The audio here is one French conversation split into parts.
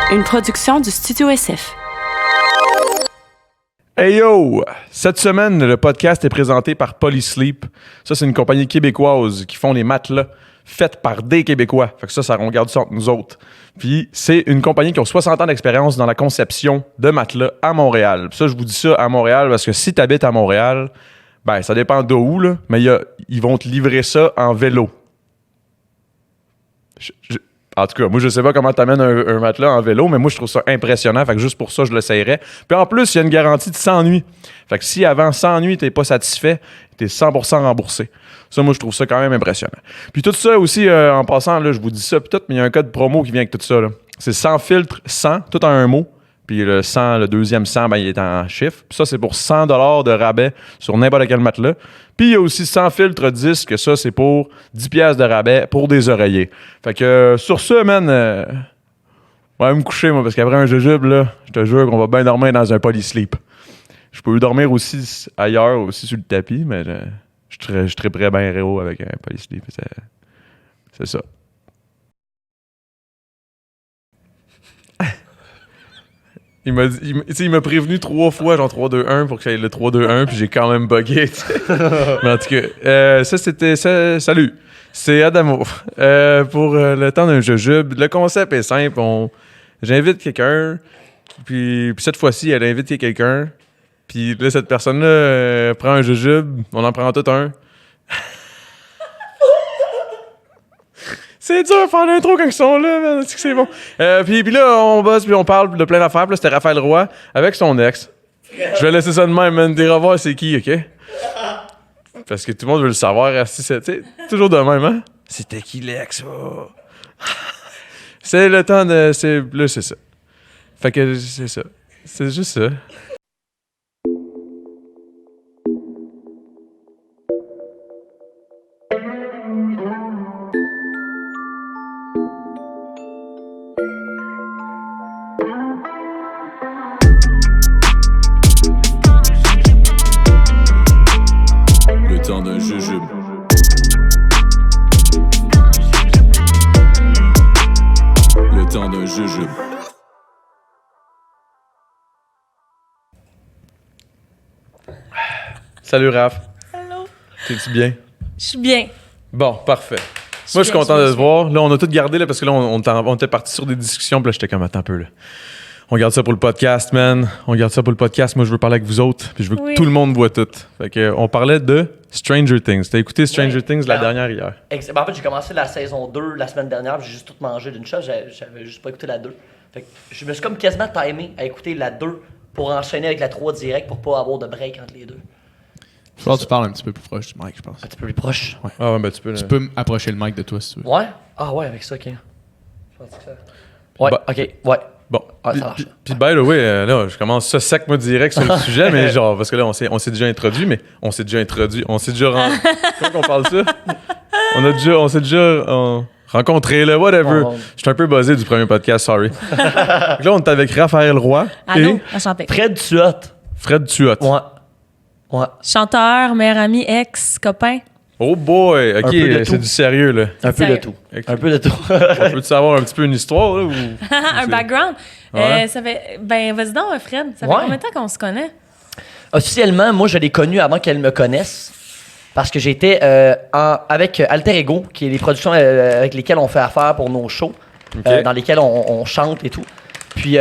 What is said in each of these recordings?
Une production du Studio SF. Hey yo! Cette semaine, le podcast est présenté par Polysleep. Ça, c'est une compagnie québécoise qui font les matelas faits par des Québécois. Fait que ça, on garde ça entre nous autres. Puis, c'est une compagnie qui a 60 ans d'expérience dans la conception de matelas à Montréal. Puis ça, je vous dis ça à Montréal parce que si tu habites à Montréal, ben, ça dépend d'où, là, mais ils vont te livrer ça en vélo. En tout cas, moi, je sais pas comment t'amènes un matelas en vélo, mais moi, je trouve ça impressionnant. Fait que juste pour ça, je l'essayerais. Puis en plus, il y a une garantie de 100 nuits. Fait que si avant 100 nuits, t'es pas satisfait, t'es 100% remboursé. Ça, moi, je trouve ça quand même impressionnant. Puis tout ça aussi, en passant, là, je vous dis ça, puis tout, mais il y a un code promo qui vient avec tout ça, là. C'est sans filtre, 100, tout en un mot. Puis le 100, le deuxième 100, ben, il est en chiffre. Puis ça, c'est pour 100 $ de rabais sur n'importe quel matelas. Puis il y a aussi 100 filtres 10, que ça, c'est pour 10 piastres de rabais pour des oreillers. Fait que sur ce, man, on va me coucher, moi, parce qu'après un jujube, là, je te jure qu'on va bien dormir dans un polysleep. Je peux dormir aussi ailleurs, aussi sur le tapis, mais je triperais bien héros avec un polysleep. C'est ça. Il m'a prévenu 3 fois, genre 3-2-1, pour que j'aille le 3-2-1, puis j'ai quand même bugué. Mais en tout cas, ça c'était ça. Salut, c'est Adamo. Pour le temps d'un jujube, le concept est simple. J'invite quelqu'un, puis cette fois-ci, elle invite quelqu'un, puis là, cette personne-là prend un jujube, on en prend tout un. C'est dur de faire l'intro quand ils sont là, man. C'est bon. Puis là, on bosse, puis on parle de plein d'affaires. Puis là, c'était Raphaël Roy avec son ex. Je vais laisser ça de même, man. Des revoirs, c'est qui, OK? Parce que tout le monde veut le savoir. C'est toujours de même, hein? C'était qui l'ex? Oh. C'est le temps de... Là, c'est ça. Fait que c'est ça. C'est juste ça. D'un jujube. Le temps d'un jujube. Salut, Raph. Allô? T'es-tu bien? Je suis bien. Bon, parfait. Moi, je suis content de te voir. Là, on a tout gardé, là, parce que là, on était parti sur des discussions, puis là, j'étais comme, attends un peu, là. On garde ça pour le podcast, man. On garde ça pour le podcast. Moi, je veux parler avec vous autres, puis je veux que tout le monde voit tout. Fait que, on parlait de Stranger Things. T'as écouté Stranger Things la dernière hier? En fait, j'ai commencé la saison 2 la semaine dernière, puis j'ai juste tout mangé d'une shot. J'avais juste pas écouté la 2. Fait que je me suis comme quasiment timé à écouter la 2 pour enchaîner avec la 3 direct pour pas avoir de break entre les deux. Je pense que tu parles un petit peu plus proche du mic, je pense. Un petit peu plus proche. Ouais. Ah ouais, ben tu peux approcher le mic de toi si tu veux. Ouais? Ah ouais, avec ça, ok. Je pense que ça... Ouais, Bah, ok, ouais. Bon, Ouais, ça marche. puis by the way, là, je commence ça sec, moi, direct sur le sujet, mais genre, parce que là, on s'est déjà introduit, mais on s'est déjà comment on parle ça? On s'est déjà rencontré, là, whatever. Je suis un peu buzzé du premier podcast, sorry. Donc là, on est avec Raphaël Roy Allô? Enchanté. Fred Tuot. Fred Tuot. Ouais. Chanteur, meilleur ami, ex, copain. Oh boy, ok, c'est du sérieux, là. Un peu de tout. Un peu de tout. On peut-tu savoir un petit peu une histoire, là? Ou... Un background. Ouais. Ça fait... Ben, vas-y donc, Fred. Ça fait combien de temps qu'on se connaît? Officiellement, moi, je l'ai connu avant qu'elle me connaisse. Parce que j'étais avec Alter Ego, qui est les productions avec lesquelles on fait affaire pour nos shows, dans lesquelles on chante et tout. Puis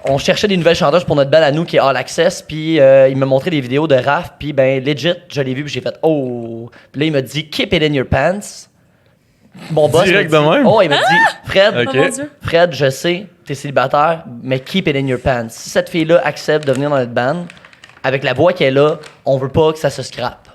on cherchait des nouvelles chanteuses pour notre band à nous qui est All Access. Puis il m'a montré des vidéos de Raph. Puis ben legit, je l'ai vu puis j'ai fait oh. Puis là il m'a dit keep it in your pants. Mon boss direct m'a dit, de même. Oh, il m'a dit Fred, Ok. Oh mon Dieu. Fred, je sais, t'es célibataire, mais keep it in your pants. Si cette fille-là accepte de venir dans notre band, avec la voix qu'elle a, on veut pas que ça se scrape.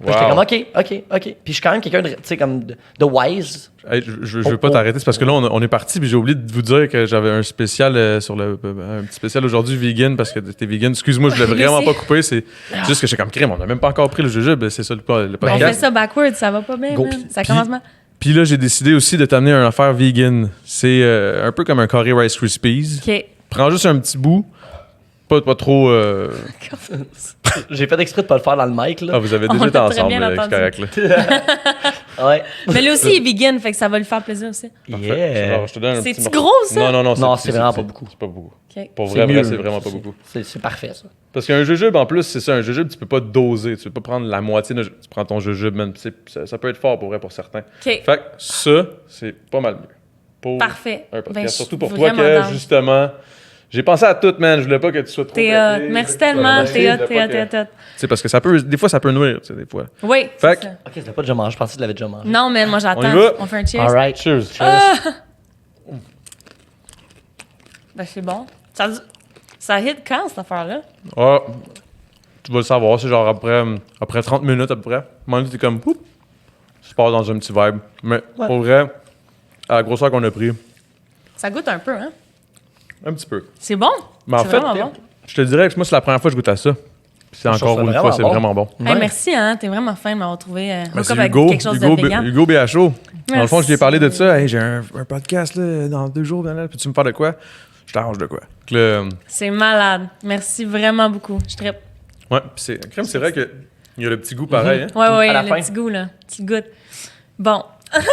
J'étais comme OK. Puis je suis quand même quelqu'un de, tu sais, comme de wise. Hey, je veux pas t'arrêter, c'est parce que là, on est parti, puis j'ai oublié de vous dire que j'avais un spécial un petit spécial aujourd'hui vegan, parce que t'es vegan. Excuse-moi, je voulais vraiment pas couper, c'est juste que j'ai comme crème, on a même pas encore pris le jujube, c'est ça le On podcast. fait ça backwards, ça va pas bien, Go. man. Ça commence mal. Puis là, j'ai décidé aussi de t'amener une affaire vegan. C'est un peu comme un curry Rice Krispies. OK. Prends juste un petit bout, pas trop... J'ai fait exprès de pas le faire dans le mic, là. Ah, vous avez On déjà été l'a très ensemble, bien c'est entendu. correct, là. Ouais. Mais lui aussi, il est vegan, fait que ça va lui faire plaisir aussi. Yeah. Alors, je te donne un C'est-tu petit morceau. gros, ça? Non, Non, c'est vraiment pas beaucoup. C'est pas beaucoup. OK. Pour C'est vrai, mieux. c'est vraiment pas beaucoup. C'est parfait, ça. Parce qu'un jujube, en plus, c'est ça. Un jujube, tu peux pas doser. Tu peux pas prendre la moitié. Tu prends ton jujube, man. Ça peut être fort pour vrai pour certains. OK. Fait que ça, c'est pas mal mieux. Pour Parfait. un podcast. Ben, je Surtout suis pour toi vraiment que, down. justement, j'ai pensé à tout, man. Je voulais pas que tu sois trop. T'es pété. merci tellement, t'es hot. C'est parce que ça peut, des fois, ça peut nuire, tu sais, des fois. Oui, Fait c'est ça. Ok, tu l'as pas déjà mangé. Je pensais que tu l'avais déjà mangé. Non, mais moi, On j'attends. y va? On fait un cheers? All right. Cheers. Ben, c'est bon. Ça hit quand, cette affaire-là? Ah, tu vas le savoir, c'est genre après 30 minutes à peu près. À un moment donné, t'es comme, oup, tu pars dans un petit vibe. Mais pour vrai, à la grosseur qu'on a pris, Ça goûte un peu, hein? un petit peu. C'est bon. Mais en C'est fait, vraiment bon. je te dirais que moi, c'est la première fois que je goûte à ça. Puis c'est Je encore trouve ça une fois, c'est vraiment vraiment bon. Hey, Ouais. merci, hein? T'es vraiment fin de m'avoir trouvé Ben, c'est avec Hugo, quelque chose Hugo, de vegan. Hugo BHO. Dans le fond, je lui ai parlé de Merci. ça. Hey, j'ai un podcast là, dans 2 jours, là. Peux-tu me faire de quoi? Je t'arrange de quoi? Donc, là, C'est malade. Merci vraiment beaucoup. Je trippe. ouais, puis c'est vrai qu'il y a le petit goût pareil. Hein? Ouais, ouais, À la le fin. petit goût, là. Tu goûtes. Bon.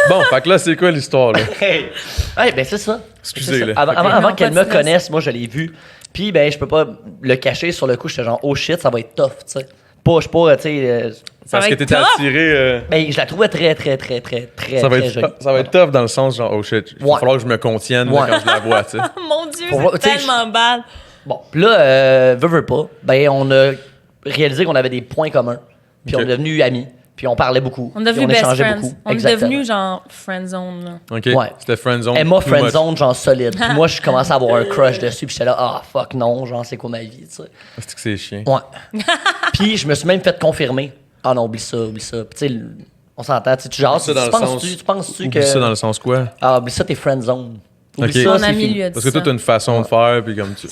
Bon, fait que là, c'est quoi l'histoire, là? Hey, ben c'est ça. Excusez, C'est ça. là. Avant Non, qu'elle pas me de connaisse, moi, je l'ai vu. Puis, ben, je peux pas le cacher sur le coup. J'étais genre, oh shit, ça va être tough, tu sais. Je suis pas, tu sais. Ça Parce va que être t'étais tough. attiré. Ben, je la trouvais très Ça va très jolie. être, ça va être tough dans le sens genre, oh shit, il va Ouais. falloir que je me contienne là, Ouais. quand je la vois, tu sais. Mon Dieu, Pour voir, c'est tu sais, tellement bad. Bon, puis là, veux pas, ben, on a réalisé qu'on avait des points communs. Puis Ok. on est devenus amis. Puis on parlait beaucoup. On est devenus puis best échangeait friends. beaucoup. On est Exactement. devenus genre friendzone, là. OK? Ouais. C'était friendzone. Emma too much. friendzone, genre solide. Puis moi, je commençais à avoir un crush dessus. Puis j'étais là, ah fuck non, genre c'est quoi ma vie, tu sais. C'est que c'est chiant. Ouais. Puis je me suis même fait confirmer. Ah non, oublie ça, oublie ça. Puis tu sais, on s'entend, tu jases, ça dans le sens- tu penses-tu Oublie que. ça dans le sens quoi? Ah, oublie ça, t'es friendzone. Oublie Ok. ça, Mon c'est ami fini. lui a dit Parce que toi, ça. t'as une façon de faire, puis comme tu.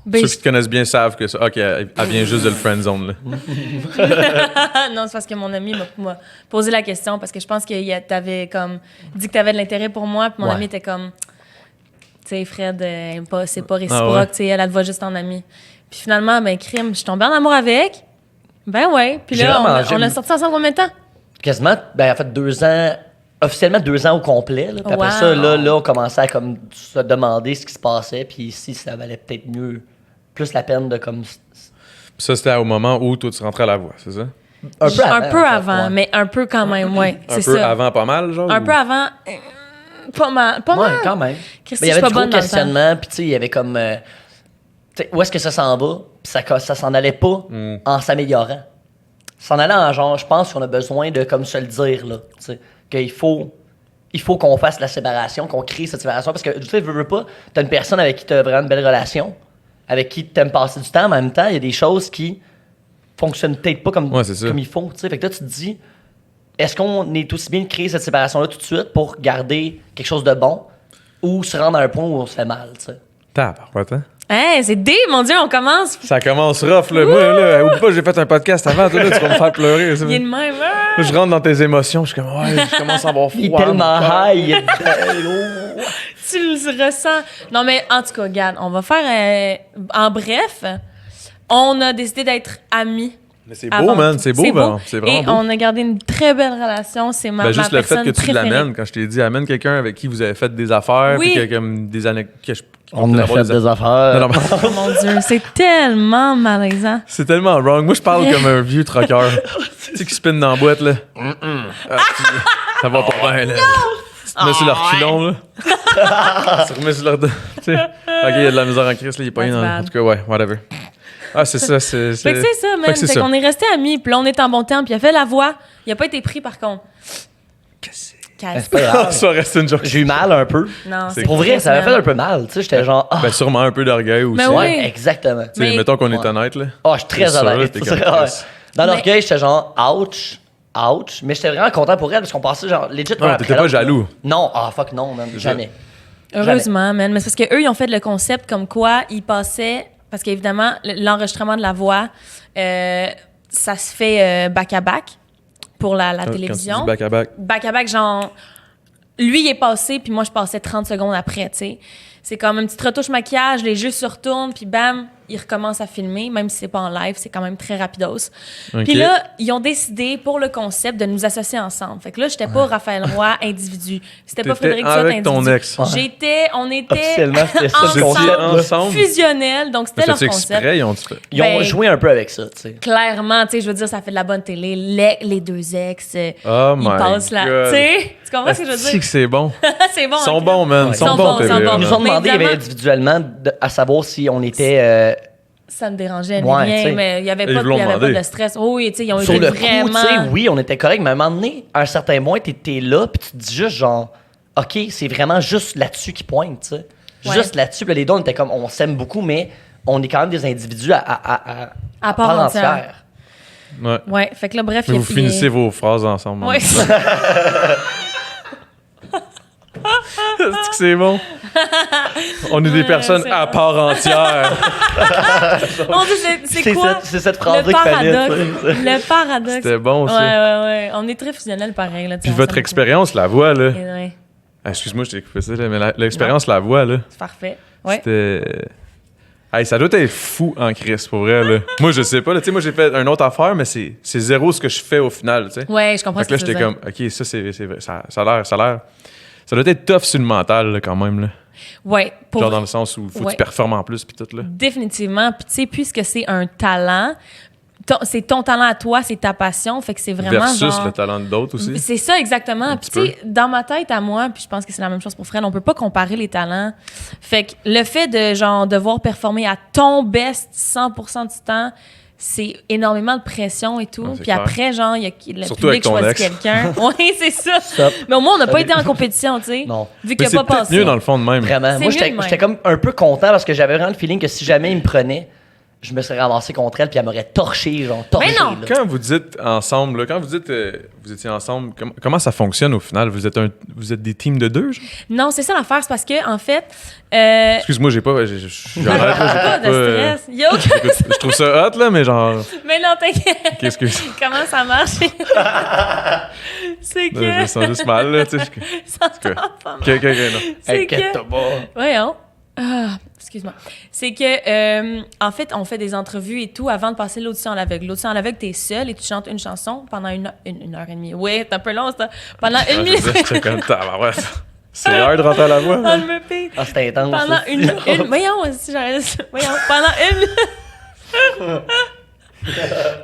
Ben, Ceux qui te connaissent bien savent que ça. OK, elle vient juste de le friendzone, là. non, c'est parce que mon ami m'a posé la question parce que je pense que t'avais comme dit que t'avais de l'intérêt pour moi, puis mon Ouais. ami était comme, tu sais, Fred, c'est pas réciproque, ouais. tu sais, elle te voit juste en ami. Puis finalement, ben crime, je suis tombée en amour avec. Ben ouais. Puis J'ai là, vraiment- on a sorti ensemble combien de temps? Quasiment, ben en fait, 2 ans. Officiellement 2 ans au complet. Là. Puis après Wow. ça, là, on commençait à comme, se demander ce qui se passait. Puis si ça valait peut-être mieux, plus la peine de comme. Ça, c'était au moment où toi, tu rentrais à la voix, c'est ça? Un peu avant. Un peu en fait, avant, ouais. mais un peu quand même, ouais. Un C'est peu ça. avant, pas mal, genre? Un ou- peu avant, pas mal. Pas Ouais, mal. quand même. Christy, Mais il y je avait suis du pas gros bonne dans le temps. questionnement, puis tu sais, il y avait comme. Tu sais, où est-ce que ça s'en va? Puis ça s'en allait pas en s'améliorant. Ça s'en allait en genre, je pense qu'on a besoin de comme se le dire, là. Tu sais, qu'il faut. Il faut qu'on fasse la séparation, qu'on crée cette séparation. Parce que, tu sais, veux pas, t'as une personne avec qui t'as vraiment une belle relation, avec qui t'aimes passer du temps, mais en même temps, il y a des choses qui fonctionnent peut-être pas comme, Ouais, c'est ça. comme il faut. Tu sais, fait que là, tu te dis, est-ce qu'on est aussi bien de créer cette séparation-là tout de suite pour garder quelque chose de bon ou se rendre à un point où on se fait mal, tu sais? Tabarouette, hein? Hey, c'est D, mon Dieu, on commence. Ça commence rough, là. Moi, là, oublie pas, j'ai fait un podcast avant, toi, là, tu vas me faire pleurer. ça. Il est de même. Ah! Là, je rentre dans tes émotions, je suis comme, ouais, je commence à avoir froid. Il est tellement mon cœur. high. Oh. Tu le ressens. Non, mais en tout cas, regarde, on va faire. En bref, on a décidé d'être amis. Mais c'est beau, avant man, tout. c'est beau, ben, c'est vraiment Et beau. on a gardé une très belle relation. C'est ma, Ben, juste ma le fait personne que tu préférée. l'amènes, quand je t'ai dit, amène quelqu'un avec qui vous avez fait des affaires, Oui. puis que, comme des anecdotes. On a fait des affaires. Non, non, mais Oh mon Dieu, c'est tellement malaisant. c'est tellement wrong. Moi, je parle comme un vieux trucker. Tu sais, qui spin dans la boîte, là. Ah, ça va pas bien, là. Tu te mets sur leur culon, là. Tu te remets sur leur... Tu sais. OK, il y a de la misère en crise, là. Il est pas That's dans... bad. En tout cas, ouais, whatever. Ah, c'est ça, c'est... Fait que c'est ça, Fait man. que c'est Fait ça. qu'on est restés amis, puis là, on est en bon temps, puis il a fait la voix. Il a pas été pris, par contre. Cassé. C'est pas grave. Ça reste une joke. J'ai eu mal un peu. Non, C'est c'est Pour vrai, ça m'a fait un peu mal. Tu sais, j'étais genre. Ah, Ben, sûrement un peu d'orgueil aussi. Mais ouais, oui. exactement. Tu sais, Mais- mettons qu'on est Ouais. honnête, là. Ah, je suis très C'est sûr, honnête. t'es tu comme sais, Chris. ouais. Dans Mais- l'orgueil, j'étais genre ouch, ouch. Mais j'étais vraiment content pour elle parce qu'on passait genre legit. Non, t'étais pas jaloux. Non, ah fuck non, man, jamais. Heureusement, man. Mais c'est parce qu'eux, ils ont fait le concept comme quoi ils passaient. Parce qu'évidemment, l'enregistrement de la voix, ça se fait back-à-back pour la Quand tu télévision. dis back à back. Back-à-back, genre, lui, il est passé, puis moi, je passais 30 secondes après, tu sais. C'est comme une petite retouche maquillage, les yeux se retournent, puis bam, ils recommencent à filmer, même si c'est pas en live, c'est quand même très rapidos. Ok. Puis là, ils ont décidé pour le concept de nous associer ensemble. Fait que là, j'étais pas Raphaël Roy individu. C'était pas T'étais Frédéric Duhat avec individu. ton ex. On était Officiellement, c'était ça le ensemble, concept. là. ensemble. fusionnels, donc c'était leur C'était concept. exprès, ils ont dit ça. Ils ont Ben, joué un peu avec ça, tu sais. Clairement, tu sais, je veux dire, ça fait de la bonne télé. Les deux ex, Oh ils my passent là. God. Tu sais, tu comprends ce que je veux Asti dire? que c'est bon. C'est bon. Ils sont hein, bons, man. Ouais. Ils sont Ils sont bons, bons, ils sont TVA. bons. Ils nous ont Mais demandé évidemment- individuellement à savoir si on était Ça me dérangeait Ouais, rien, t'sais. mais il n'y avait, Ils pas, vous l'ont il y avait pas demandé. de stress. Oh, oui, tu sais, ils ont sur été le coup, vraiment... tu sais, oui, on était correct, mais à un moment donné, à un certain point, t'es là, puis tu te dis juste genre, OK, c'est vraiment juste là-dessus qui pointe, tu sais. Ouais. Juste là-dessus, puis là, les deux, on était comme, on s'aime beaucoup, mais on est quand même des individus à part entière. Ouais. Ouais, fait que là, bref... Mais vous finissez vos phrases ensemble. Oui, Est-ce que c'est bon? On est des personnes c'est à part entière. Mon Dieu, c'est quoi? C'est cette Le phrase-là qu'il fallait, paradoxe. tu sais. Le paradoxe. C'était bon, Ouais, ça. ouais. On est très fusionnels pareil. Là, Puis votre expérience, la voix, là. Ouais, Ah, excuse-moi, je t'ai coupé ça, là, mais l'expérience, la voix, là. c'est parfait. Ouais. C'était. Hey, ça doit être fou en crise, pour vrai, là. Moi, je sais pas, là. Tu sais, moi, j'ai fait une autre affaire, mais c'est zéro ce que je fais au final, tu sais. Ouais, je comprends Fait que là, ce que tu j'étais veux comme, dire. OK, ça, c'est vrai. Ça a l'air. Ça doit être tough sur le mental, là, quand même, là. Ouais, pour Genre dans le sens où faut que Ouais. tu performes en plus, puis tout, là. définitivement. Puis tu sais, puisque c'est un talent, c'est ton talent à toi, c'est ta passion, fait que c'est vraiment Versus genre... le talent d'autres aussi. C'est ça, exactement. Puis, petit tu sais, dans ma tête à moi, puis je pense que c'est la même chose pour Fred, on peut pas comparer les talents. Fait que le fait de, genre, devoir performer à ton best 100% du temps, c'est énormément de pression et tout. Ouais, c'est Puis clair. après, genre, il y a le Surtout avec public ton choisit ex. quelqu'un. Oui, c'est ça. Stop. Mais au moins, on n'a pas été en compétition, tu sais. Non. Vu Mais qu'il c'est n'a pas peut-être passé. mieux dans le fond de même. Vraiment. C'est Moi, mieux de même. j'étais comme un peu content parce que j'avais vraiment le feeling que si jamais il me prenait, je me serais ramassé contre elle puis elle m'aurait torché, genre torché. Mais non. là. Quand vous dites ensemble, là, quand vous dites vous étiez ensemble, comment ça fonctionne au final? Vous êtes des teams de deux, genre? Non, c'est ça l'affaire. C'est parce que, en fait, Excuse-moi, j'ai pas. Je suis honnête, là, j'ai pas de stress. Il y a aucun... Écoute, je trouve ça hot, là, mais genre. Mais non, t'inquiète. Qu'est-ce que. Comment ça marche? C'est que... Je me sens juste mal, là, tu sais. Ça s'entend pas mal. Ok, non. C'est Inquiète-toi que... pas. Voyons. Ah, excuse-moi. C'est que, en fait, on fait des entrevues et tout avant de passer l'audition à l'aveugle. L'audition à l'aveugle, t'es seul et tu chantes une chanson pendant une heure et demie. Oui, c'est un peu long, ça. Pendant une minute. J'étais comme tabarouette. C'est l'heure de rentrer à la voix. On me paye. Ah, c'était intense. Pendant ça. une... Voyons, si j'arrête ça. Voyons, pendant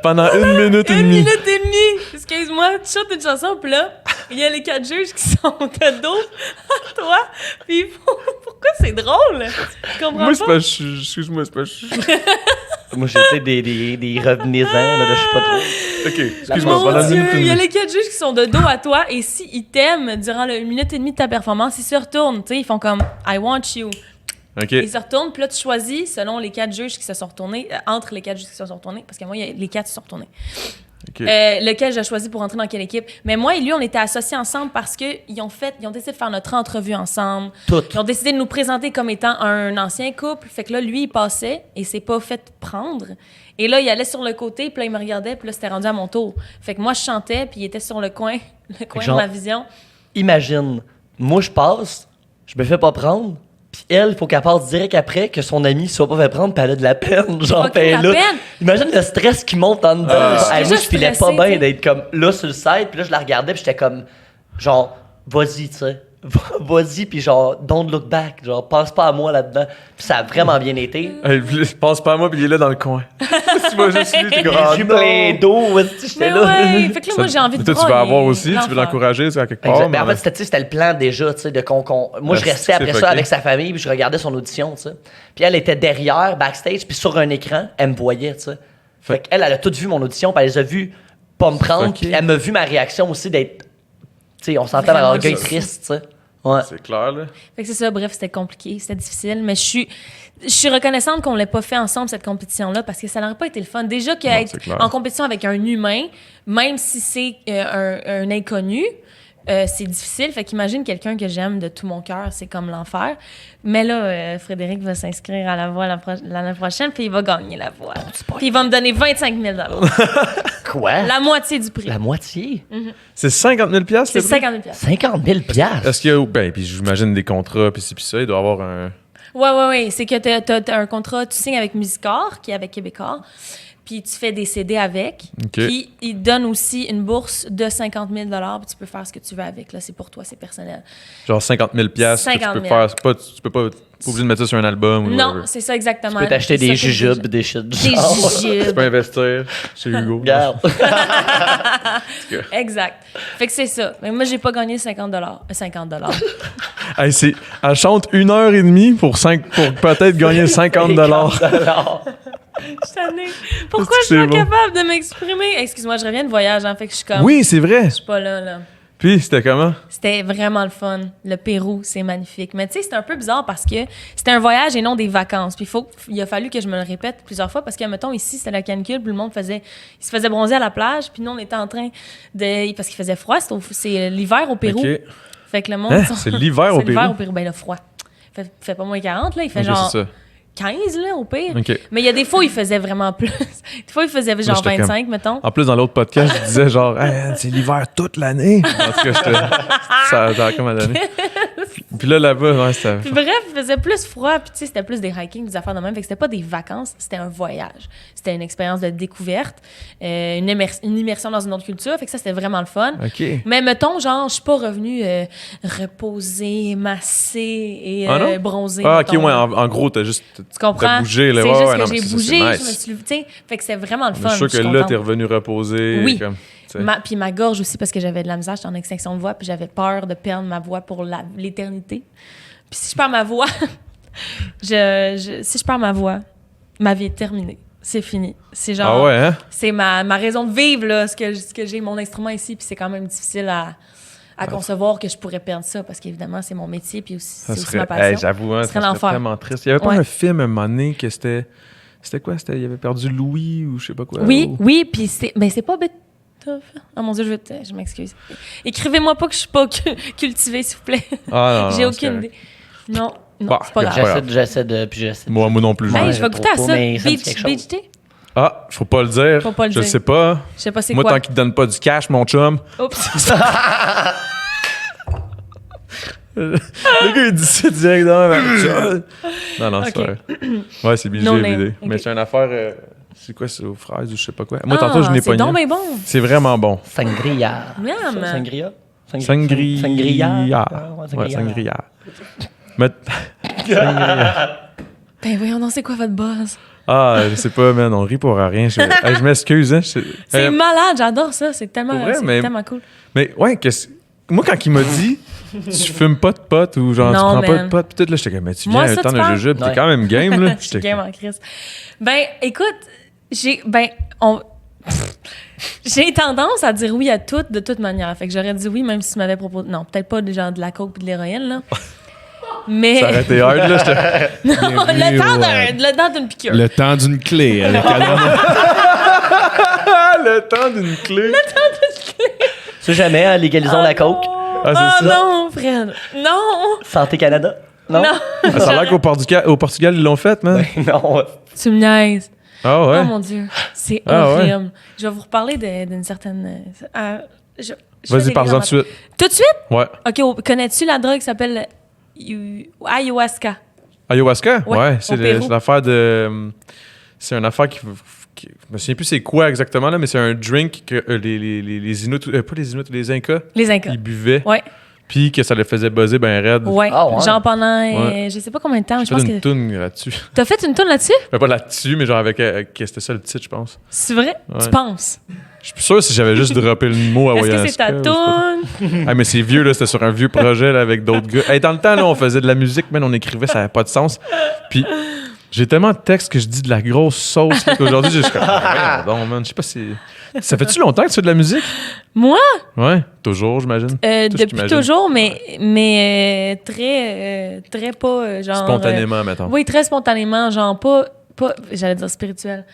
Pendant une minute et une demie. minute et demie. Excuse-moi, tu chantes une chanson, puis là, il y a les 4 juges qui sont de dos à toi, puis ils font... Pourquoi c'est drôle? Tu comprends Moi, c'est pas? pas. Excuse-moi, c'est pas. Moi, j'étais des revenez-en, là, je sais pas trop. Ok, excuse-moi, Mon pendant une Dieu, minute et il y a demie. les 4 juges qui sont de dos à toi, et s'ils t'aiment durant le 1 minute et demie de ta performance, ils se retournent, tu sais, ils font comme « I want you ». Ok. Ils se retournent, puis là, tu choisis selon les 4 juges qui se sont retournés, entre les 4 juges qui se sont retournés, parce que moi, les 4 se sont retournés. Ok. Lequel j'ai choisi pour entrer dans quelle équipe. Mais moi et lui, on était associés ensemble parce qu'ils ont décidé de faire notre entrevue ensemble. Tout. Ils ont décidé de nous présenter comme étant un ancien couple. Fait que là, lui, il passait et s'est pas fait prendre. Et là, il allait sur le côté, puis là, il me regardait, puis là, c'était rendu à mon tour. Fait que moi, je chantais, puis il était sur le coin Genre- de ma vision. Imagine, moi, je passe, je me fais pas prendre, puis elle, il faut qu'elle passe direct après que son ami soit pas fait prendre, puis elle a de la peine. Genre, Ok, puis elle la est là. peine. Imagine le stress qui monte en dedans. Ah. Moi, J'étais je filais juste pas stressée, bien tu sais. d'être comme là sur le site, puis là, je la regardais, puis j'étais comme, genre, vas-y, tu sais. Vas-y, puis genre, don't look back. Genre, pense pas à moi là-dedans. Puis ça a vraiment bien été. Hey, passe pas à moi, puis il est là dans le coin. Tu vois juste lui, t'es comme. Ah, Les yeux non. pleins d'eau, vas-y, j'étais Mais là. ouais, fait que là, moi, j'ai envie de Toi, tu veux broyer. avoir aussi, tu veux L'enfer. l'encourager, tu veux à quelque part. Exact. mais Ben, en fait, c'était le plan déjà, tu sais, de moi, je Ah, restais après c'est ça fucké. avec sa famille, puis je regardais son audition, tu sais. Puis elle était derrière, backstage, puis sur un écran, elle me voyait, tu sais. Fait qu'elle, elle a tout vu mon audition, puis elle les a vus pas me prendre, Fucké. puis elle m'a vu ma réaction aussi d'être, tu sais, on s'entend Vraiment dans l'orgueil ça. triste, tu sais. Ouais. C'est clair, là. Fait que c'est ça, bref, c'était compliqué, c'était difficile, mais je suis reconnaissante qu'on l'ait pas fait ensemble, cette compétition-là, parce que ça n'aurait pas été le fun. Déjà qu'être c'est clair. en compétition avec un humain, même si c'est un inconnu, c'est difficile. Fait qu'imagine quelqu'un que j'aime de tout mon cœur, c'est comme l'enfer. Mais là, Frédéric va s'inscrire à la voix l'année prochaine, puis il va gagner la voix. Puis il va me donner 25 000 Quoi? la moitié du prix. La moitié? C'est 50 000 C'est le prix? 50 000 50 000 piastres. Est-ce qu'il y a. Ben, puis j'imagine des contrats, puis ci, puis ça, il doit y avoir un. Ouais. C'est que t'as un contrat, tu signes avec Musicorps, qui est avec Québécois, puis tu fais des CD avec. OK. Puis ils te donnent aussi une bourse de 50 000 puis tu peux faire ce que tu veux avec. Là, c'est pour toi, c'est personnel. Genre 50 000 piastres que tu 50 peux 000. faire. Tu peux pas... Pas obligé de mettre ça sur un album ou Non, whatever. c'est ça exactement. Tu peux t'acheter C'est des ça que jujubes, des shit. Des Tu jujubes. peux investir chez Hugo. Regarde. Exact. Fait que c'est ça. Mais moi, j'ai pas gagné 50 $. Hey, elle chante 1h30 pour peut-être gagner 50 $. Je suis tannée. Pourquoi je Est-ce que suis c'est pas bon? capable de m'exprimer? Excuse-moi, je reviens de voyage, fait que je suis comme... Oui, c'est vrai. Je suis pas là. Puis, c'était comment? C'était vraiment le fun. Le Pérou, c'est magnifique. Mais tu sais, c'était un peu bizarre parce que c'était un voyage et non des vacances. Puis il a fallu que je me le répète plusieurs fois parce que, mettons, ici, c'était la canicule, puis le monde il se faisait bronzer à la plage, puis nous, on était en train de... Parce qu'il faisait froid, c'est l'hiver au Pérou. OK. Fait que le monde... Hein? C'est l'hiver au C'est l'hiver Pérou? au Pérou. Ben, le froid. Fait pas moins 40, là. Il fait Ok, genre c'est ça. 15, là, au pire. OK. Mais il y a des fois où il faisait vraiment plus. Des fois, il faisait genre j'étais 25, mettons. En plus, dans l'autre podcast, je disais genre, hey, c'est l'hiver toute l'année. En tout cas, ça a comme à donner. Puis là-bas, ouais, c'était. Puis bref, il faisait plus froid, puis tu sais, c'était plus des hiking, des affaires de même. Fait que c'était pas des vacances, c'était un voyage. C'était une expérience de découverte, une immersion dans une autre culture. Fait que ça, c'était vraiment le fun. OK. Mais mettons, genre, je suis pas revenue reposer, masser et Ah non? bronzer. Ah, OK, mettons. ouais, en gros, t'as juste. Tu comprends? T'as bougé, là. C'est Ouais, juste ouais, que non, mais j'ai ça, bougé, c'est je me nice. suis... Tu sais, fait que c'est vraiment le Je fun. suis sûr que suis là, contente. t'es revenu reposer. Oui. Comme, tu sais. Puis ma gorge aussi, parce que j'avais de la misère, j'étais en extinction de voix, puis j'avais peur de perdre ma voix pour l'éternité. Puis si je perds ma voix, si je perds ma voix, ma vie est terminée. C'est fini. C'est genre... Ah ouais, hein? C'est ma raison de vivre, là, ce que j'ai, mon instrument ici, puis c'est quand même difficile à concevoir que je pourrais perdre ça, parce qu'évidemment, c'est mon métier, puis aussi, c'est aussi ma passion. Hey, j'avoue, hein, Ce ça serait serait l'enfer. vraiment triste. Il y avait pas Ouais. un film à un moment donné que c'était. C'était quoi? Il avait perdu Louis ou je sais pas quoi. Oui, ou- oui, puis c'est pas Beethoven. Oh mon Dieu, je m'excuse. Écrivez-moi pas que je suis pas cultivée, s'il vous plaît. Ah, non, J'ai non, aucune c'est correct. idée. Non, Bah, c'est pas regarde, grave. J'essaie de. Moi non plus. Hey, Ouais, je vais goûter à trop ça. pas, mais ça me dit quelque chose. Beach tea? Ah, faut pas le dire. Faut pas le je dire. sais pas. Je sais pas c'est Moi, quoi. tant qu'il te donne pas du cash, mon chum. Oups. Le gars, il dit ça directement. Non, c'est Ok. vrai. Ouais, c'est No BJ name. l'idée. Ok. Mais c'est une affaire. C'est quoi, c'est aux fraises ou je sais pas quoi. Moi, Ah, tantôt, je n'ai pas c'est donc bien bon. C'est vraiment bon. Sangria. Miam. Ça, Sangria? Sangria. Sangria. Ouais, sangria. Mais- Ben voyons donc, c'est quoi votre buzz? Ah, je sais pas, man, on rit pour rien. Je m'excuse, hein. C'est malade, j'adore ça. C'est tellement, Pour vrai, c'est mais- tellement cool. Mais ouais, moi, quand il m'a dit tu fumes pas de pot ou genre Non, tu prends pas man. de pot, pis tout, là, j'étais comme, mais tu Moi, viens à ça, un temps tu de parles? jujube, t'es Ouais. quand même game, là. Je suis game en crise. Ben, écoute, j'ai tendance à dire oui à tout de toute manière. Fait que j'aurais dit oui, même si tu m'avais proposé. Non, peut-être pas genre de la coke et de l'héroïne, là. Mais. Ça aurait été hard, là. j'étais- Non, le temps d'une piqûre. Le temps d'une clé avec Alain. Ah, le temps d'une clé. C'est jamais, hein, légalisons la coke. Ah, Oh c'est ça. non, Fred. Non. Santé Canada. Non? Non. Ah, ça a l'air qu'au Portugal, ils l'ont fait, man. Non. Tu me niaises. Ah ouais. Oh mon Dieu. C'est Ah, ouais. horrible. Je vais vous reparler d'une certaine. Je fais Vas-y, des parle-en tout de liens suite. Tout de suite? Ouais. OK, connais-tu la drogue qui s'appelle ayahuasca? Ayahuasca? Ouais, Ouais, au c'est Pérou. c'est l'affaire de. C'est une affaire qui. Je me souviens plus c'est quoi exactement, là, mais c'est un drink que les Inuits. Pas les Inuits, les Incas. Les Incas. Ils buvaient. Ouais. Puis que ça les faisait buzzer ben raide. Ouais. Ah, ouais. Genre pendant, Ouais. je sais pas combien de temps, J'ai je pense fait une que. toune là-dessus. T'as fait une tourne là-dessus? Pas là-dessus, mais genre avec c'était ça le titre, je pense. C'est vrai? Ouais. Tu penses? Je suis plus sûr si j'avais juste droppé le mot à Est-ce que c'est ta tourne? Ah, mais c'est vieux, là. C'était sur un vieux projet là, avec d'autres gars. Hey, dans le temps, là, on faisait de la musique, mais on écrivait, ça n'avait pas de sens. Puis j'ai tellement de textes que je dis de la grosse sauce là, qu'aujourd'hui, je suis comme, voyons donc, man. Je sais pas si. Ça fait-tu longtemps que tu fais de la musique? Moi? Ouais, toujours, j'imagine. Tout ce Depuis qu'imagine. toujours, mais très pas genre. Spontanément, mettons. Oui, très spontanément, genre pas j'allais dire spirituel.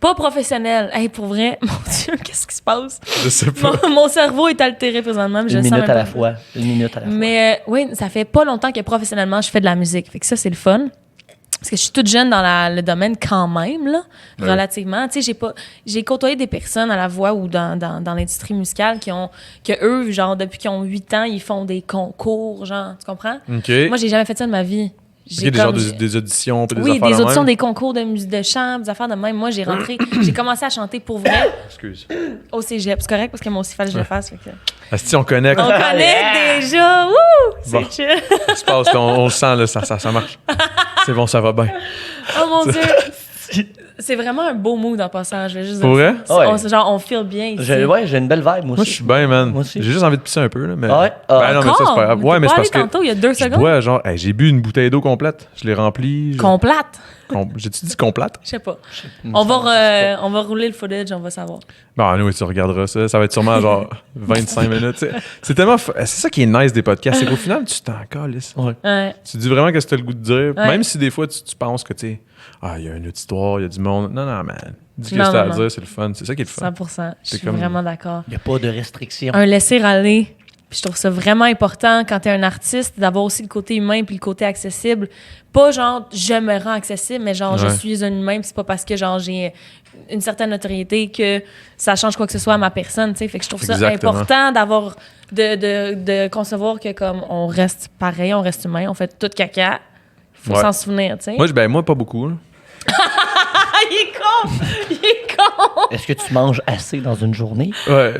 Pas professionnel. Hey, pour vrai, mon Dieu, qu'est-ce qui se passe? Je sais pas. Mon cerveau est altéré présentement, mais je Une le sens minute même à la pas. fois. Une minute à la fois. Mais oui, ça fait pas longtemps que professionnellement, je fais de la musique. Fait que ça, c'est le fun. Parce que je suis toute jeune dans le domaine quand même, là, Ouais. relativement. Tu sais, j'ai côtoyé des personnes à la voix ou dans l'industrie musicale que eux, genre, depuis qu'ils ont 8 ans, ils font des concours, genre, tu comprends? OK. Moi, j'ai jamais fait ça de ma vie. Ok, des genres des auditions, puis des Oui, affaires des de auditions, même. des concours de musique de chant, des affaires de même. Moi, j'ai rentré, j'ai commencé à chanter pour vrai Excuse. au cégep. C'est correct parce que moi aussi, il fallait que je le fasse. Fait que... Asti, on connecte. On connaît déjà! Wouh! C'est Bon. chill. Ça se passe, là, on le sent, là, ça marche. C'est bon, ça va bien. Oh mon Dieu! C'est vraiment un beau mood en passant. Je vais juste Pour dire vrai? ça. Ouais. On feel bien ici. J'ai une belle vibe, moi Moi, aussi. je suis bien, man. Moi aussi. J'ai juste envie de pisser un peu, là. Mais... Ouais? Ben non, mais ça, c'est pas grave. Ouais, mais c'est parce que. tantôt, il y a 2 Je secondes. bois, genre, hey, j'ai bu une bouteille d'eau complète. Je l'ai remplie. Complète. J'ai-tu dit complète? Je sais pas. On va rouler le footage, on va savoir. Bon, nous, tu regarderas ça. Ça va être sûrement genre 25 minutes. C'est tellement. C'est ça qui est nice des podcasts. C'est qu'au final, tu t'en calisses. Ouais. Tu dis vraiment ce que tu as le goût de dire. Ouais. Même si des fois, tu penses que, tu sais, il y a une autre histoire, il y a du monde. Non, man. Dis ce que Non, tu as à non, dire, c'est le fun. C'est ça qui est le fun. 100%. Je suis comme- vraiment d'accord. Il n'y a pas de restrictions. Un laisser-aller. Puis je trouve ça vraiment important quand t'es un artiste d'avoir aussi le côté humain puis le côté accessible. Pas genre je me rends accessible, mais genre je Ouais. suis un humain puis c'est pas parce que genre j'ai une certaine notoriété que ça change quoi que ce soit à ma personne, tu sais. Fait que je trouve ça Exactement. important d'avoir de concevoir que comme on reste pareil, on reste humain, on fait tout caca. Faut Ouais. s'en souvenir, tu sais. Moi, pas beaucoup. Là. Ah, il est con! Il est con! Est-ce que tu manges assez dans une journée? Ouais,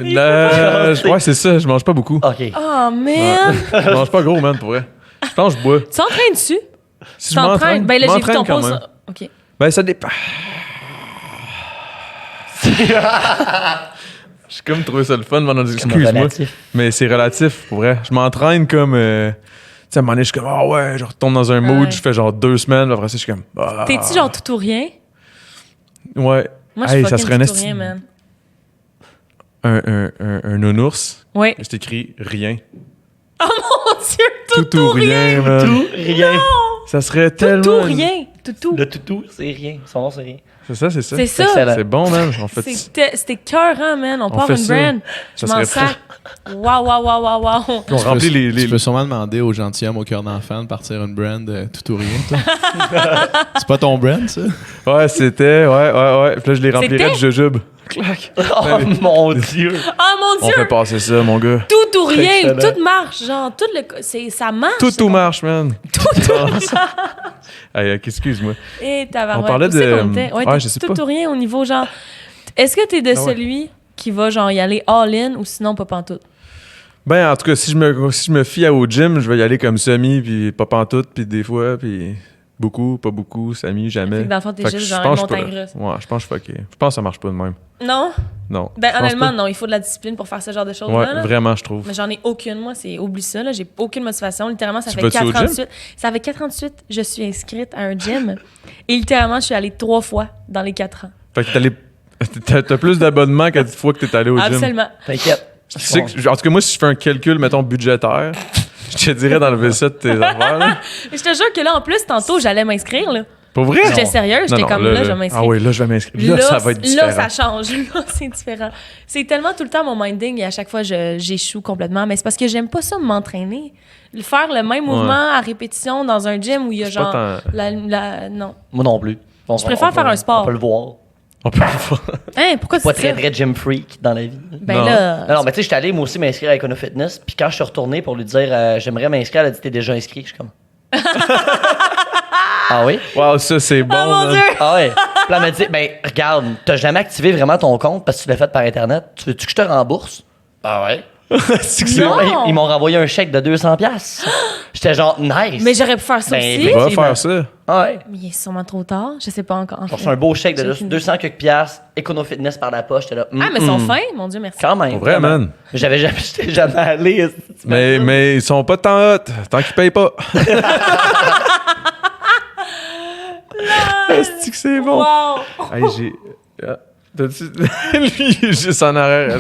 ouais, c'est ça. Je mange pas beaucoup. OK. Oh man! Je mange pas gros, man, pour vrai. Je pense que je bois. Tu t'entraînes dessus? Si Tu je m'entraîne, Ben là, je j'ai vu ton m'entraîne quand post. même. OK. Ben, ça dépend. J'ai comme trouvé ça le fun pendant des Comme excuse-moi. relatif. Mais c'est relatif, pour vrai. Je m'entraîne comme. Tu sais, à un moment donné, je suis comme, ah ouais, je retombe dans un mood, Ouais. je fais genre 2 semaines, après ça, je suis comme. Ah. T'es-tu genre tout ou rien? Ouais. Moi, je suis Hey, ça fucking serait un tout ou esti- rien, man. Un nounours, Oui. c'est écrit rien. Oh mon Dieu, Tout ou rien, man. Tout, rien. Ça serait tellement. tout rien. Tout. Le toutou, c'est rien. Son nom, c'est rien. C'est ça, c'est ça. C'est ça. excellent. C'est bon, man. On fait C'était cœurant, man. On part fait une ça. brand. Je Ça m'en serait sac. Wow. on remplit les. Tu peux sûrement demander aux gentilshommes au cœur d'enfant de partir une brand tout ou rien, toi. C'est pas ton brand, ça? Ouais, c'était. Ouais. Puis là, je les remplirais C'était? de jujube. Clac. Oh mon Dieu! Oh mon On Dieu. fait passer ça, mon gars. Tout ou rien. Excellent. Tout marche. Genre, ça marche. Tout marche, man. Tout. Hey, excuse-moi. Et tabarouette. On parlait Où c'est de- qu'on était? Ouais, Ouais, t'es je sais tout pas. ou rien au niveau genre. Est-ce que t'es de ouais. celui qui va genre y aller all-in ou sinon pas pantoute? Ben, en tout cas, si je me fie au gym, je vais y aller comme semi, puis pas pantoute, puis des fois, puis beaucoup, pas beaucoup, semi, jamais. Fait que dans le fond, t'es Fait que juste je genre pense une que je montagne peux- russe. Ouais, je pense que je suis fucké. Je pense que ça marche pas de même. Non? Non. Ben Je pense honnêtement, pas. non. Il faut de la discipline pour faire ce genre de choses Ouais, là. vraiment, je trouve. Mais j'en ai aucune, moi. Oublie ça, là. J'ai aucune motivation. Littéralement, ça Tu fait vas-tu 4 au ans gym? de suite. Ça fait 4 ans de suite, je suis inscrite à un gym. Et littéralement, je suis allée 3 fois dans les 4 ans. Fait que t'as plus d'abonnements qu'à 10 fois que t'es allé au gym. Absolument. T'inquiète. Tu sais que- en tout cas, moi, si je fais un calcul, mettons, budgétaire, je te dirais d'enlever ça de tes affaires. Là. Mais je te jure que là, en plus, tantôt, j'allais m'inscrire, là. Pour vrai? J'étais sérieuse, j'étais Non, comme là, je vais m'inscrire. Ah oui, là, je vais m'inscrire. Là, ça va être différent. Là, ça change. Là, c'est différent. C'est tellement tout le temps mon minding et à chaque fois, j'échoue complètement. Mais c'est parce que j'aime pas ça m'entraîner. Faire le même mouvement à répétition dans un gym où il y a C'est pas genre... Non. Moi non plus. Je préfère faire un sport. On peut le voir. On peut le faire. Hein, pourquoi Pas c'est très, ça? très gym freak dans la vie. Ben Non. là... Non, mais tu sais, j'étais allé moi aussi m'inscrire à Econo Fitness. Puis quand je suis retourné pour lui dire j'aimerais m'inscrire, elle a dit t'es déjà inscrit. Je suis comme. Ah oui? Wow, ça, c'est bon. Oh mon man. Dieu! Ah ouais. Puis là, elle m'a dit ben regarde, t'as jamais activé vraiment ton compte parce que tu l'as fait par Internet. Tu veux-tu que je te rembourse? Ah ouais. C'est que c'est Non. bon. Ils m'ont renvoyé un chèque de 200$. J'étais genre nice. Mais j'aurais pu faire ça Ben, aussi. Va effectivement. faire ça. Ah ouais. Mais il est sûrement trop tard. Je sais pas encore. J'ai reçu un beau chèque de J'ai aucune 200 quelques piastres, Econo Fitness par la poche. J'étais là. Ah, mais ils sont fins, mon Dieu, merci. Quand même. Pour vrai, vraiment. man. J'étais jamais allé. Mais ils sont pas tant hot, tant qu'ils payent pas. Est-ce que c'est bon? Wow! Hey, j'ai. T'as-tu- Lui, il est juste en arrière.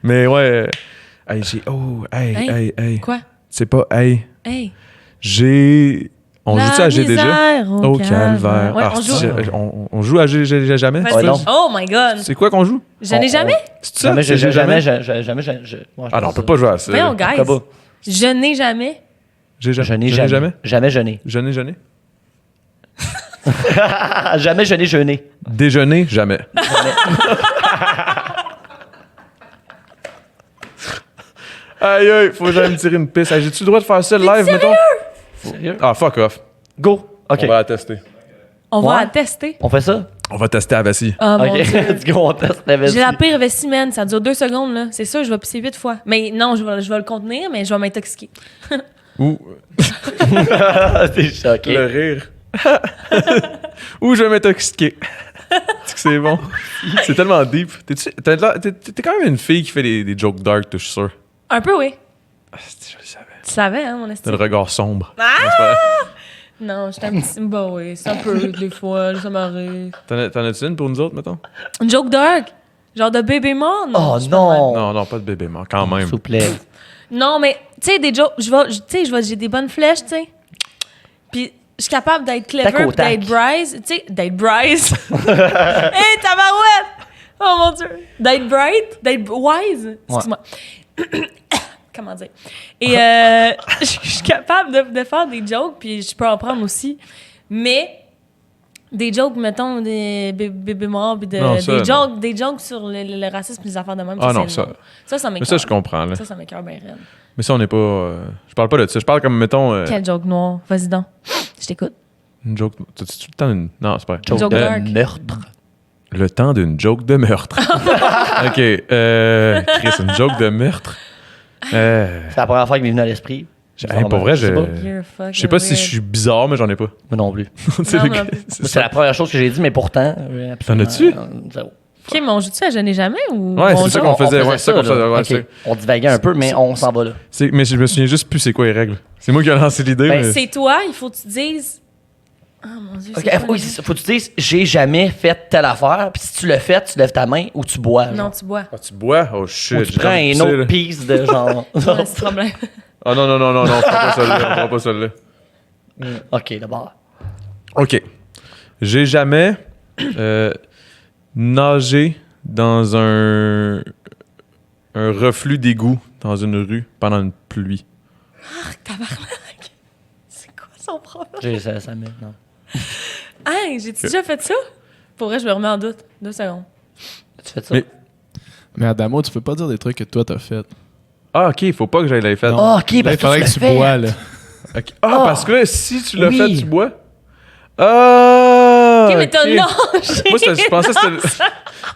Mais ouais. Hey, j'ai. Oh, hey. Quoi? C'est pas hey. Hey! J'ai. On joue-tu à G déjà? misère Oh, calvaire. Ouais, Ah, on joue. on joue à G jamais? Vas-y. Ouais, non. Oh my God! C'est quoi qu'on joue? Je n'ai jamais? C'est ça? Jamais, C'est jamais. Ah non, on peut pas jouer à ça. Voyons, guys. Pourquoi pas? Je n'ai jamais. J'ai Je n'ai jamais. jamais. Jamais jeûné. Jeûner? Jamais je n'ai jeûné. Déjeuner? Jamais. Aïe, aïe, faut que j'aille me tirer une pisse. Hey, j'ai-tu le droit de faire ça live, mettons? Sérieux? Ah, fuck off. Go! OK. On va la tester. On va Ouais. la tester. On fait ça? On va tester à Vassie. Ah, mon OK. Dieu. Let's go, on teste la vessie. J'ai la pire vessie, man. Ça dure 2 secondes, là. C'est sûr, je vais pisser 8 fois. Mais non, je vais le contenir, mais je vais m'intoxiquer. Ou T'es choqué. le rire. Ou je vais m'intoxiquer. C'est que c'est bon. C'est tellement deep. T'es quand même une fille qui fait des jokes dark, je suis sûr. Un peu, oui. Ah, je le savais. Tu savais, hein, mon T'as estime. le regard sombre. Ah! Non, c'est pas vrai. Non, j'étais un petit... Bah oui, c'est un peu, des fois, ça m'arrive. T'en as-tu une pour nous autres, mettons? Une joke dark? Genre de bébé mort? Non. Oh je suis pas de même. non! Non, pas de bébé mort, quand même. S'il vous plaît. Non, mais, tu sais, des jokes... j'ai des bonnes flèches, tu sais. Puis, je suis capable d'être clever, Tac au puis d'être tac. Bryce. Tu sais, d'être Bryce. Hey, tabarouette! Oh mon Dieu! D'être bright, d'être wise. Excuse-moi. Comment dire? Et je suis capable de faire des jokes, puis je peux en prendre aussi. Mais des jokes, mettons, des bébés morts, puis Non, ça, des jokes sur le racisme, les affaires de même. Ah non, c'est ça. non. Ça Mais m'écoeure. ça, je comprends, là. Ça m'écoeure bien raide. Mais ça, on n'est pas. Je parle pas de ça. Je parle comme, mettons. Quel joke noir? Vas-y donc. Je t'écoute. Une joke. T'as-tu tout le temps une. Non, c'est pas vrai. Joke Euh, dark. Meurtre. Le temps d'une joke de meurtre. OK. Chris, une joke de meurtre. C'est la première fois qu'il m'est venu à l'esprit. Pour vrai, je sais pas. You're fucking sais pas si je weird. suis bizarre, mais j'en ai pas. Moi non plus. C'est Non, le- non plus. c'est C'est ça. la première chose que j'ai dit, mais pourtant. absolument, as-tu? Zéro. OK, mais on joue-tu à Je n'ai jamais ou... Ouais, on c'est ça joue? qu'on faisait. Ouais, c'est ça qu'on là. faisait. Ouais, Ok. c'est- On divaguait un peu, mais on s'en va là. Mais je me souviens juste plus c'est quoi les règles. C'est moi qui ai lancé l'idée. Ben, mais... C'est toi, il faut que tu dises... Ah, mon Dieu, Ok, c'est quoi, oui, là? c'est ça. Faut que tu dises, j'ai jamais fait telle affaire, puis si tu le fais, tu lèves ta main ou tu bois. Non, genre. tu bois. Ah, tu bois? Oh shit. Ou tu j'ai prends envie de une pisser, autre là. piece de genre. Ouais, c'est le problème. Ah non, on fera pas celle-là. On fera pas celle-là. Ok, d'abord. OK. J'ai jamais nagé dans un reflux d'égout dans une rue pendant une pluie. Tabarnak! C'est quoi son problème? Ça met, non. Hey, j'ai-tu déjà fait ça? Pour vrai, je me remets en doute. 2 secondes. Tu fais ça? Mais- Mais Adamo, tu peux pas dire des trucs que toi t'as fait. Ah, OK, faut pas que j'aille les faire. Non. Ah, ok, Là, parce il faudrait que que tu tu l'as fait. bois, là. OK. Ah, parce que là, si tu l'as Oui. fait, tu bois. Ah! OK, mais t'as ok. nagé! Moi, je pensais que c'était...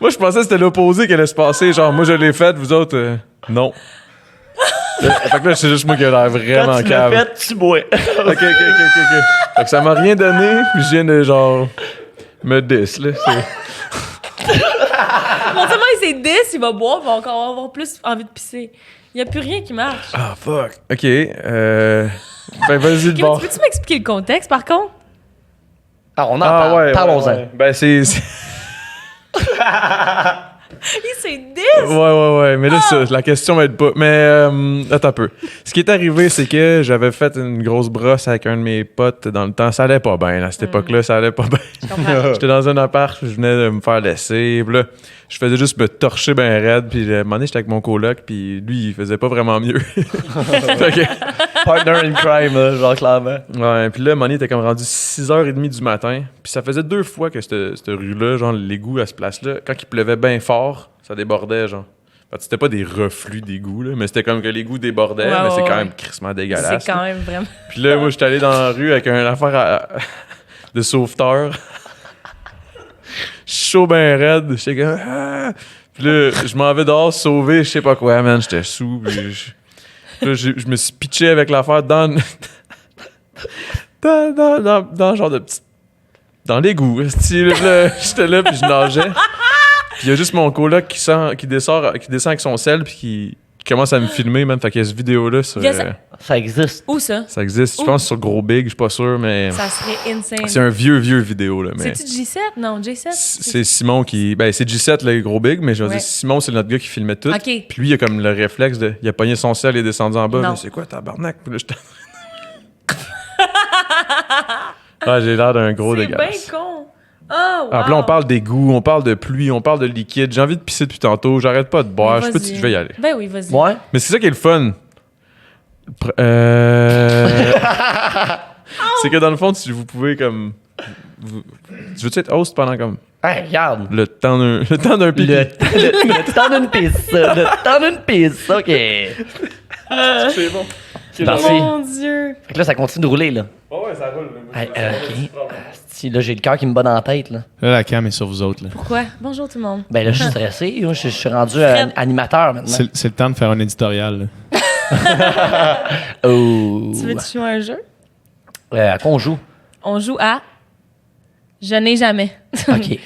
Moi, je pensais que c'était l'opposé qui allait se passer. Genre, moi, je l'ai fait, vous autres, non. Fait que là, c'est juste moi qui ai l'air vraiment Quand tu l'as cave. fait, tu bois. OK. Fait que ça m'a rien donné, puis je viens de, genre, me diss, là. Non seulement il s'est 10, il va boire, il va encore avoir plus envie de pisser. Il n'y a plus rien qui marche. Ah, fuck. OK, Ben, vas-y, OK, de mais bord. tu peux-tu m'expliquer le contexte, par contre? Ah, on en parle. Parlons-en. ouais. Ben, c'est... Il s'est 10! Ouais, mais là, ça, la question m'aide pas. Mais, attends un peu. Ce qui est arrivé, c'est que j'avais fait une grosse brosse avec un de mes potes dans le temps. Ça allait pas bien, à cette époque-là, ça allait pas bien. Je comprends. J'étais dans un appart, je venais de me faire laisser. Puis là, je faisais juste me torcher ben raide. Puis à un moment donné, j'étais avec mon coloc, puis lui, il faisait pas vraiment mieux. Fait que- Partner in crime, là, genre clairement. ouais, puis là, à un moment donné, il était comme rendu 6h30 du matin. Puis ça faisait 2 fois que cette rue-là, genre l'égout à ce place-là, quand il pleuvait bien fort, ça débordait, genre. Fait que c'était pas des reflux d'égout, là, mais c'était comme que l'égout débordait, Ouais, mais c'est ouais, quand ouais. même crissement dégueulasse. C'est quand là. même vraiment... Puis là, moi, j'étais allé dans la rue avec un affaire de sauveteur. Chaud ben raide. J'étais comme... Ah! Puis là, je m'en vais dehors sauver, je sais pas quoi, man. J'étais sous. Puis je me suis pitché avec l'affaire dans genre de petit... Dans l'égout. Esti, là, j'étais là, puis je nageais. Puis il y a juste mon coloc qui descend avec son sel, puis qui commence à me filmer, man. Fait qu'il y a cette vidéo-là sur... Il y a ça- Ça existe. Où ça? ça existe, je Ouh. pense, sur Gros Big, je suis pas sûr, mais... Ça serait insane. C'est un vieux vidéo, là, mais... C'est-tu G7? Non, J7? C'est Simon qui... Ben, c'est G7, le Gros Big, mais je veux Ouais. dire, Simon, c'est notre gars qui filmait tout. OK. Puis lui, il a comme le réflexe de... Il a pogné son sel et est descendu en bas. Non. Mais c'est quoi, tabarnak? Puis là, j'étais... Ah, j'ai l'air d'un gros C'est bien dégueulasse. con. Oh, wow. Ah, puis là, on parle d'égout, on parle de pluie, on parle de liquide. J'ai envie de pisser depuis tantôt, j'arrête pas de boire. Je sais pas si je vais y aller. Ben oui, vas-y. Ouais. Mais c'est ça qui est le fun. C'est que dans le fond, si vous pouvez comme... Tu veux-tu être host pendant comme Hey, regarde. le temps d'un pipi? Le temps d'une piste. Le temps d'une piste. OK. C'est bon. C'est parti. Mon Dieu. Fait que là, ça continue de rouler, là. Ouais, ça roule. Hey, OK. Si, là, j'ai le cœur qui me bat dans la tête, là. Là, la cam est sur vous autres. Là. Pourquoi? Bonjour tout le monde. Ben là, je suis stressé. Moi, je suis rendu Fred. animateur maintenant. C'est le temps de faire un éditorial. Là. Oh. Tu veux-tu jouer à un jeu? À quoi on joue? On joue à Je n'ai jamais. OK.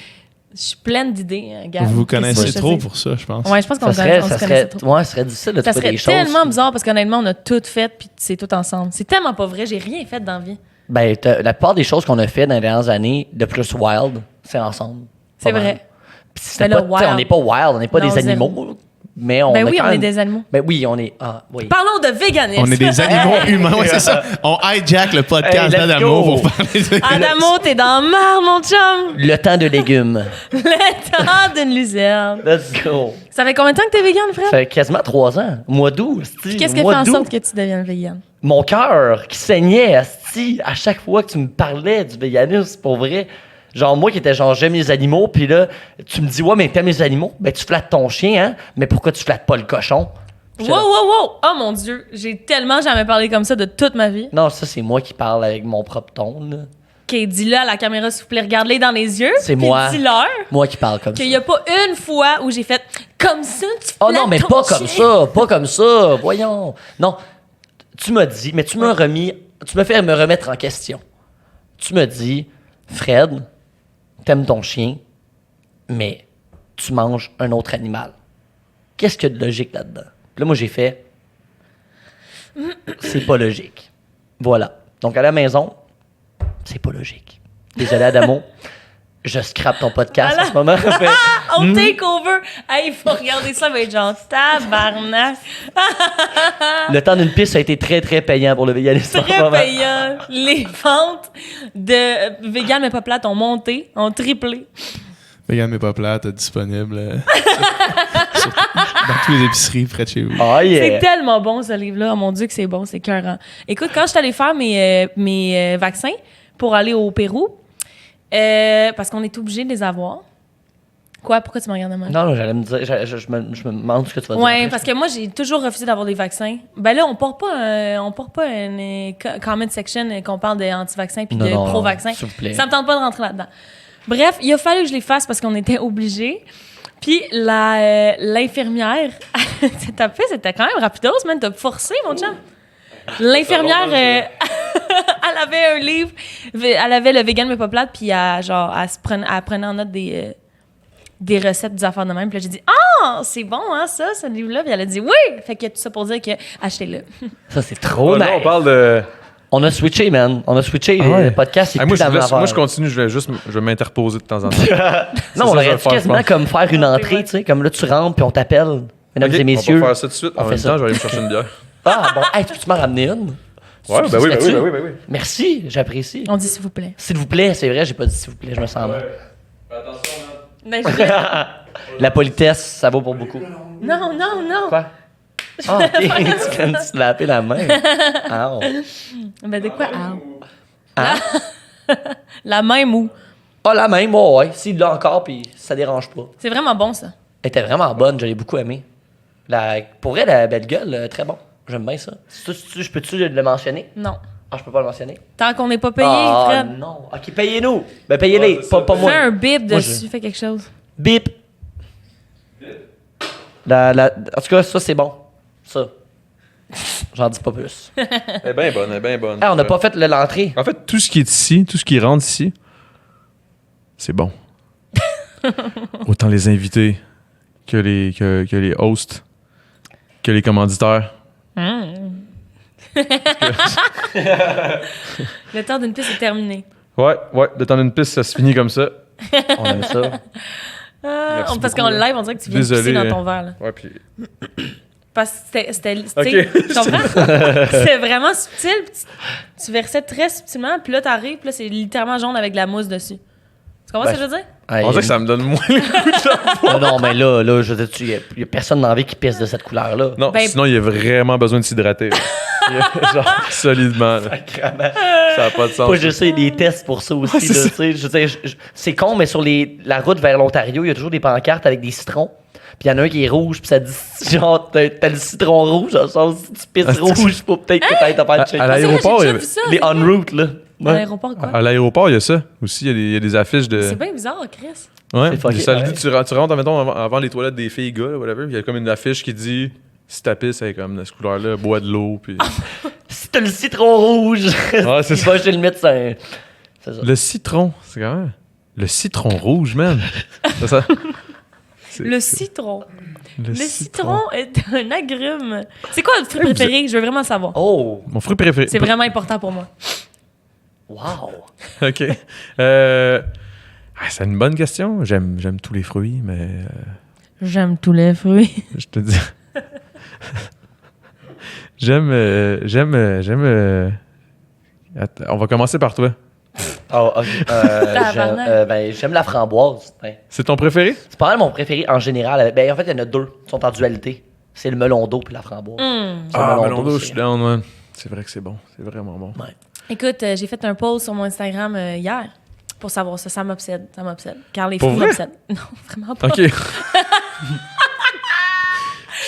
Je suis pleine d'idées, gars. Vous vous Qu'est-ce que connaissez je trop sais? pour ça, je pense. Ouais, je pense qu'on Ça se serait, connaissait trop. ouais, ça serait difficile de Ça trouver serait des choses. tellement bizarre parce qu'honnêtement, on a tout fait puis c'est tout ensemble. C'est tellement pas vrai. J'ai rien fait dans la vie. Ben, la plupart des choses qu'on a fait dans les dernières années, de plus wild, c'est ensemble. C'est Pas mal. vrai. Puis c'était Mais là, pas, tu sais, on n'est pas wild, on n'est pas Non, des zéro. animaux, mais on Ben a oui, quand on est même- des animaux. Ben oui, on est... Ah, oui. Parlons de véganisme. On est des animaux humains, ouais, c'est ça. On hijack le podcast Hey, let's d'Adamo go. pour parler de... Adamo, t'es dans la marre, mon chum. Le temps de légumes. Le temps d'une luzerne. Let's go. Ça fait combien de temps que t'es vegan, Fred? Ça fait quasiment 3 ans. Mois d'août, asti. Puis qu'est-ce qui Mois fait en d'août. sorte que tu deviennes vegan? Mon cœur qui saignait, asti, à chaque fois que tu me parlais du véganisme, pour vrai. Genre, moi qui étais genre, j'aime les animaux, puis là, tu me dis, ouais, mais t'aimes les animaux? Ben, tu flattes ton chien, hein? Mais pourquoi tu flattes pas le cochon? Wow, wow, wow! Oh mon Dieu, j'ai tellement jamais parlé comme ça de toute ma vie. Non, ça, c'est moi qui parle avec mon propre ton, là. OK, dis-le à la caméra, s'il vous plaît, regarde-les dans les yeux. C'est puis moi. Dis-leur Moi qui parle comme ça. qu'il n'y a pas une fois où j'ai fait comme ça, tu Oh non, flattes mais ton pas comme chien. ça, pas comme ça, voyons. Non, tu m'as dit, mais tu m'as remis, tu m'as fait me remettre en question. Tu m'as dit, Fred, t'aimes ton chien, mais tu manges un autre animal. Qu'est-ce qu'il y a de logique là-dedans? Puis là, moi, j'ai fait, c'est pas logique. Voilà. Donc, à la maison, c'est pas logique. Désolé, Adamo. Je scrape ton podcast Voilà. en ce moment. On take over. Hey, il faut regarder ça, va être genre tabarnak. Le temps d'une piste a été très, très payant pour le véganisme. en ce Très moment. payant. Les ventes de vegan mais pas plate ont monté, ont triplé. Vegan mais pas plate, disponible dans toutes les épiceries près de chez vous. Oh yeah. C'est tellement bon ce livre-là. Oh mon Dieu que c'est bon, c'est écœurant. Écoute, quand je suis allée faire mes vaccins pour aller au Pérou, parce qu'on est obligé de les avoir. Quoi? Pourquoi tu me regardes de même? Non, j'allais me dire, je me demande ce que tu vas dire. Ouais, après. parce que moi, j'ai toujours refusé d'avoir des vaccins. Ben là, on porte pas une comment section qu'on parle d'anti-vaccins puis Non, de non, pro-vaccins. s'il vous plaît. Ça me tente pas de rentrer là-dedans. Bref, il a fallu que je les fasse parce qu'on était obligés. Puis l'infirmière, c'était quand même rapidos, man. T'as forcé, mon chum. L'infirmière, elle avait un livre, elle avait le vegan mais pas plate, puis elle prenait en note des recettes, des affaires de même. Puis là, j'ai dit, ah, c'est bon, hein, ça, ce livre-là. Puis elle a dit, oui. Fait que tout ça pour dire que achetez-le. Ça, c'est trop Là, nice. on parle de. On a switché, man. On a switché. Ah ouais. Le podcast, c'est Hey, plus moi, la même affaire. moi, je continue, je vais m'interposer de temps en temps. Non, C'est on ça, je aurait vais dû faire, quasiment je pense. comme faire une entrée, tu sais. Comme là, tu rentres, puis on t'appelle. Mesdames et messieurs. On va faire ça tout de suite. on En fait même ça. temps, je vais aller me chercher une bière. Ah, bon. Hey, tu peux m'en ramener une? Ouais, Tu ben oui, ben serais-tu? oui, ben oui, ben oui. Merci, j'apprécie. On dit s'il vous plaît. S'il vous plaît, c'est vrai, j'ai pas dit s'il vous plaît, je me sens mal. Attention, man. Ben, je- La politesse, ça vaut pour beaucoup. non, non, non. Quoi? Ah, ok, tu viens de slapper la main. Ah, oh. Ben, de quoi? Ah. Hein? La même ou. Ah, la même, oh, ouais. S'il l'a encore, puis ça dérange pas. C'est vraiment bon, ça. Elle était vraiment bonne, je l'ai beaucoup aimé. Pour elle, la belle gueule, très bon. J'aime bien ça. Je peux-tu le mentionner? Non. Ah, je peux pas le mentionner? Tant qu'on n'est pas payé, Ah, Fred. non. OK, payez-nous. Ben, payez-les, Ouais, c'est ça. pas moi. Fais un bip Moi, dessus, fais quelque chose. Bip. En tout cas, ça, c'est bon. Ça. J'en dis pas plus. Elle est bien bonne, elle est bien bonne. Hey, on n'a pas fait l'entrée. En fait, tout ce qui est ici, tout ce qui rentre ici, c'est bon. Autant les invités que les hosts, que les commanditaires. Le temps d'une piste est terminé. Ouais, le temps d'une piste, ça se finit comme ça. On aime ça. Merci Parce beaucoup, qu'en là. live, on dirait que tu viens Désolé, de pisser dans hein. ton verre. Là. Ouais, puis. Parce que c'était tu sais, Ok. tu comprends? C'est vraiment subtil. puis tu versais très subtilement, puis là, t'arrives, puis là, c'est littéralement jaune avec de la mousse dessus. Tu comprends ce que je veux dire? Hey, On dirait que ça me donne moins le goût de non, mais là, je veux dire, il y a personne dans la vie qui pisse de cette couleur-là. Non, Ben- sinon, il a vraiment besoin de s'hydrater. Genre, solidement. Là. Ça n'a pas de sens. Pas juste ça, il y a des tests pour ça aussi. Ouais, c'est là, tu sais. Je veux dire, c'est con, mais sur la route vers l'Ontario, il y a toujours des pancartes avec des citrons. Puis il y en a un qui est rouge, puis ça dit genre, t'as le citron rouge, genre, si tu pisses rouge, faut peut-être que t'ailles te faire checker. À l'aéroport, J'ai il y déjà vu ça. Les en route, là. À l'aéroport, quoi? À l'aéroport, il y a ça aussi. Il y a des affiches de. C'est bien bizarre, Chris. Ouais. C'est fucké, Ça le pareil. dit, tu rentres, mettons, avant les toilettes des filles, gars, là, whatever. Il y a comme une affiche qui dit si ta pisse est comme de cette couleur-là, bois de l'eau. Puis... Si t'as le citron rouge, Ouais, c'est tu ça. vas chez le médecin. C'est ça. Le citron, c'est quand même. Le citron rouge, man. C'est ça. Le citron. Le citron est un agrume. C'est quoi votre fruit préféré? Je veux vraiment savoir. Oh, Mon fruit préféré. C'est vraiment important pour moi. wow. OK. C'est une bonne question. J'aime tous les fruits, mais J'aime tous les fruits. je te dis. J'aime. Attends, on va commencer par toi. Oh, ok. Tabarnak. J'aime la framboise. Ouais. C'est ton préféré? C'est pas mal mon préféré en général. Ben, en fait, il y en a deux qui sont en dualité. C'est le melon d'eau puis la framboise. C'est le melon d'eau, je c'est- suis down, man. C'est vrai que c'est bon. C'est vraiment bon. Ouais. Écoute, j'ai fait un post sur mon Instagram hier pour savoir ça. Ça m'obsède. Ça m'obsède. Car les Pour fruits vrai? m'obsèdent. Non, vraiment pas. OK.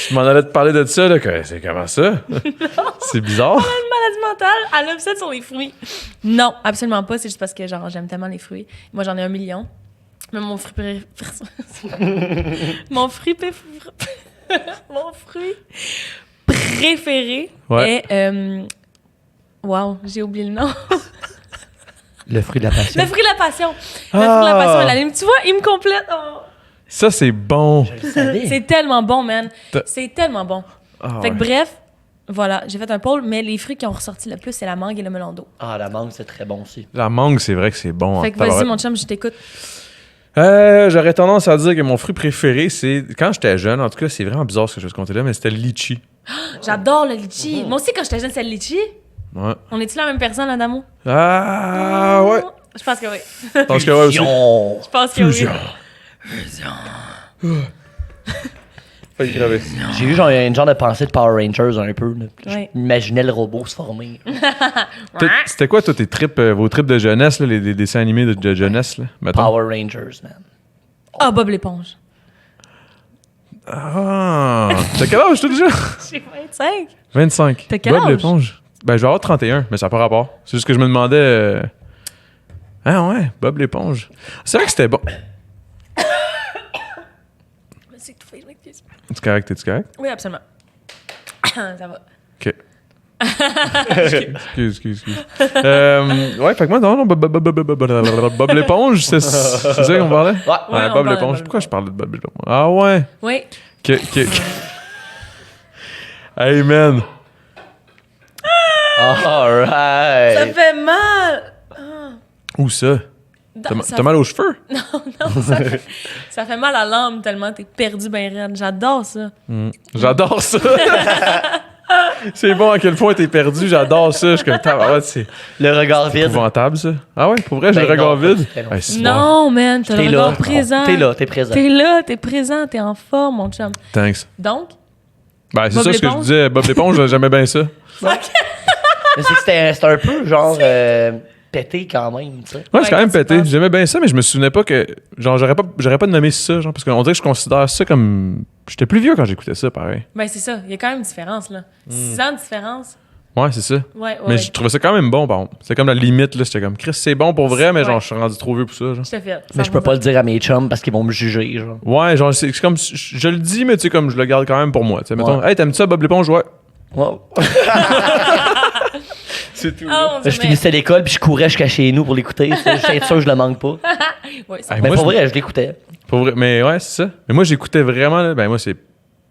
Je m'en allais te parler de ça, là. C'est comment ça? C'est bizarre. Maladie mentale, elle obsède sur les fruits. Non, absolument pas. C'est juste parce que genre j'aime tellement les fruits. Moi, j'en ai 1 million. Mais mon fruit mon fruit mon fruit préféré Ouais. est wow, j'ai oublié le nom. Le fruit de la passion. Le fruit de la passion. Le fruit de la passion. La lime, tu vois, il me complète. Oh. Ça, c'est bon. Je le savais. C'est tellement bon, man. T'as- C'est tellement bon. Ah, Fait que ouais. bref, voilà, j'ai fait un poll, mais les fruits qui ont ressorti le plus, c'est la mangue et le melon d'eau. Ah, la mangue, c'est très bon aussi. La mangue, c'est vrai que c'est bon. Fait que en vas-y, tabarouette. mon chum, je t'écoute. J'aurais tendance à dire que mon fruit préféré, c'est. Quand j'étais jeune, en tout cas, c'est vraiment bizarre ce que je vais te compter là, mais c'était le litchi. J'adore le litchi. Moi aussi, quand j'étais jeune, c'était le litchi. Ouais. On est-tu la même personne, Adamo? Ah, ouais. Je pense que oui. Je pense que ouais aussi. Fusion. Je pense que oui. Failli crever. J'ai eu genre une genre de pensée de Power Rangers un peu. Là. Ouais. J'imaginais le robot se former. C'était quoi, toi, tes trips, vos trips de jeunesse, là, les dessins animés de jeunesse, là, mettons? Power Rangers, man. Ah, Bob l'éponge. Ah! T'as quel âge, toi, déjà? J'ai 25. 25. T'as quel Bob âge? l'éponge. Ben, je vais avoir 31, mais ça n'a pas rapport. C'est juste que je me demandais. Ah, ouais, Bob l'éponge. C'est vrai que c'était bon. Je me suis étouffée, je m'excuse. Es-tu correct? T'es-tu correct? Oui, absolument. Ça va. OK. Excuse. Ouais, fait que moi, non, Bob l'éponge, c'est ça qu'on parlait? Ouais. Ouais, on Bob parle de l'éponge. Bob Pourquoi je parle de Bob l'éponge? Ah, ouais. Oui. Hey, man. Ça Alright. fait mal. Où ça? T'as mal aux cheveux? Ça fait mal à l'âme tellement t'es perdu ben raide. J'adore ça. J'adore ça. C'est bon à quel point t'es perdu. J'adore ça. Je suis comme, tabarouette, c'est Le regard vide. épouvantable, ça. Ah ouais, pour vrai, j'ai Ben le regard non, vide. ben non. Ouais, c'est Non, man, t'as le T'es regard là. présent. T'es là, t'es présent. T'es là, t'es présent, t'es en forme, mon chum. bon. Thanks. Donc, Ben, c'est Bob ça ce que je l'éponge? disais. Bob l'éponge, j'aimais bien ça. Mais c'est que c'était un peu genre pété quand même, tu sais. Ouais, Ouais, c'est quand même quand tu pété. penses. J'aimais bien ça, mais je me souvenais pas que. Genre, j'aurais pas nommé ça, genre, parce qu'on dirait que je considère ça comme. J'étais plus vieux quand j'écoutais ça, pareil. ben c'est ça. Il y a quand même une différence, là. 6 ans de différence. Ouais, c'est ça. Ouais. Mais je trouvais ça quand même bon, par contre. C'était comme la limite, là. J'étais comme, Chris, c'est bon pour vrai, mais genre, Ouais. je suis rendu trop vieux pour ça, genre. Je te fais. Mais je peux pas le dire à mes chums parce qu'ils vont me juger, genre. Ouais, genre, c'est comme. Je le dis, mais tu sais, comme je le garde quand même pour moi. Tu sais, mettons, Ouais. hey, t'aimes ça, Bob l'éponge? Ouais. Wow. C'est tout. Ah, mon Dieu, Je finissais l'école puis je courais jusqu'à chez nous pour l'écouter. J'étais sûr que je le manque pas. Ouais, ça Hey, Mais moi, pour je- vrai, je l'écoutais. Pour vrai. Mais ouais, c'est ça. Mais moi, j'écoutais vraiment, là. Ben, moi, c'est.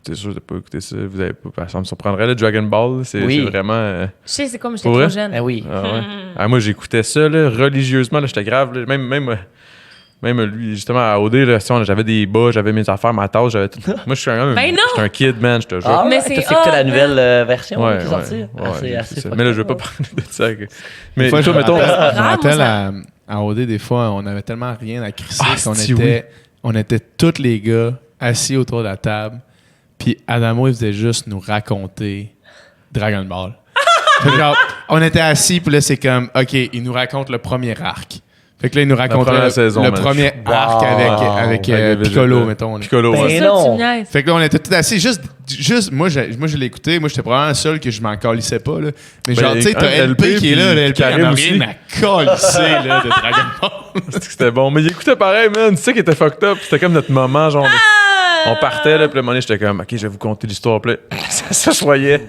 C'est sûr, t'as pas écouté ça. Vous avez pas. Ça me surprendrait, là. Dragon Ball, c'est Oui. c'est vraiment. Je sais, c'est comme j'étais Pour trop vrai? jeune. Ben oui. Ah ouais. Ah, moi, j'écoutais ça, là, religieusement, là, j'étais grave, là. Même lui, justement, à OD, là, si j'avais des bas, j'avais mes affaires, ma tasse, j'avais tout. Moi, je suis un Ben non! j'étais un kid, man, je te jure. Ah, Mais mais c'est c'est écouté la hot, nouvelle version ouais, qui est sortie. ouais, Ah, c'est ouais, assez c'est ça. fucké. Mais là, je veux pas parler de ça. Mais Des fois, toi, mettons. je me grave, rappelle ça. à OD, des fois, on avait tellement rien à crisser Ah, qu'on si, on était tous les gars assis autour de la table. Puis Adamo, il faisait juste nous raconter Dragon Ball. Fait que genre, on était assis, puis là, c'est comme, OK, il nous raconte le premier arc. Fait que là, il nous racontait première saison, le man. premier arc avec Avec Piccolo, le- mettons. là. Piccolo, Ben, ouais. C'est ça, non. tu me niaises. Fait que là, on était tout assis. Juste moi, je l'ai écouté. Moi, j'étais probablement le seul que je m'en calissais pas. Là. Mais genre, tu sais, t'as LP qui est là. Le LP, il en a Karim aussi. rien à calisser là, de Dragon Ball. C'est que c'était bon. Mais il écoutait pareil, man. Tu sais qu'il était fucked up. C'était comme notre moment, genre. On partait, là, puis le moment donné, j'étais comme, OK, je vais vous conter l'histoire. Puis là, ça s'assoyait.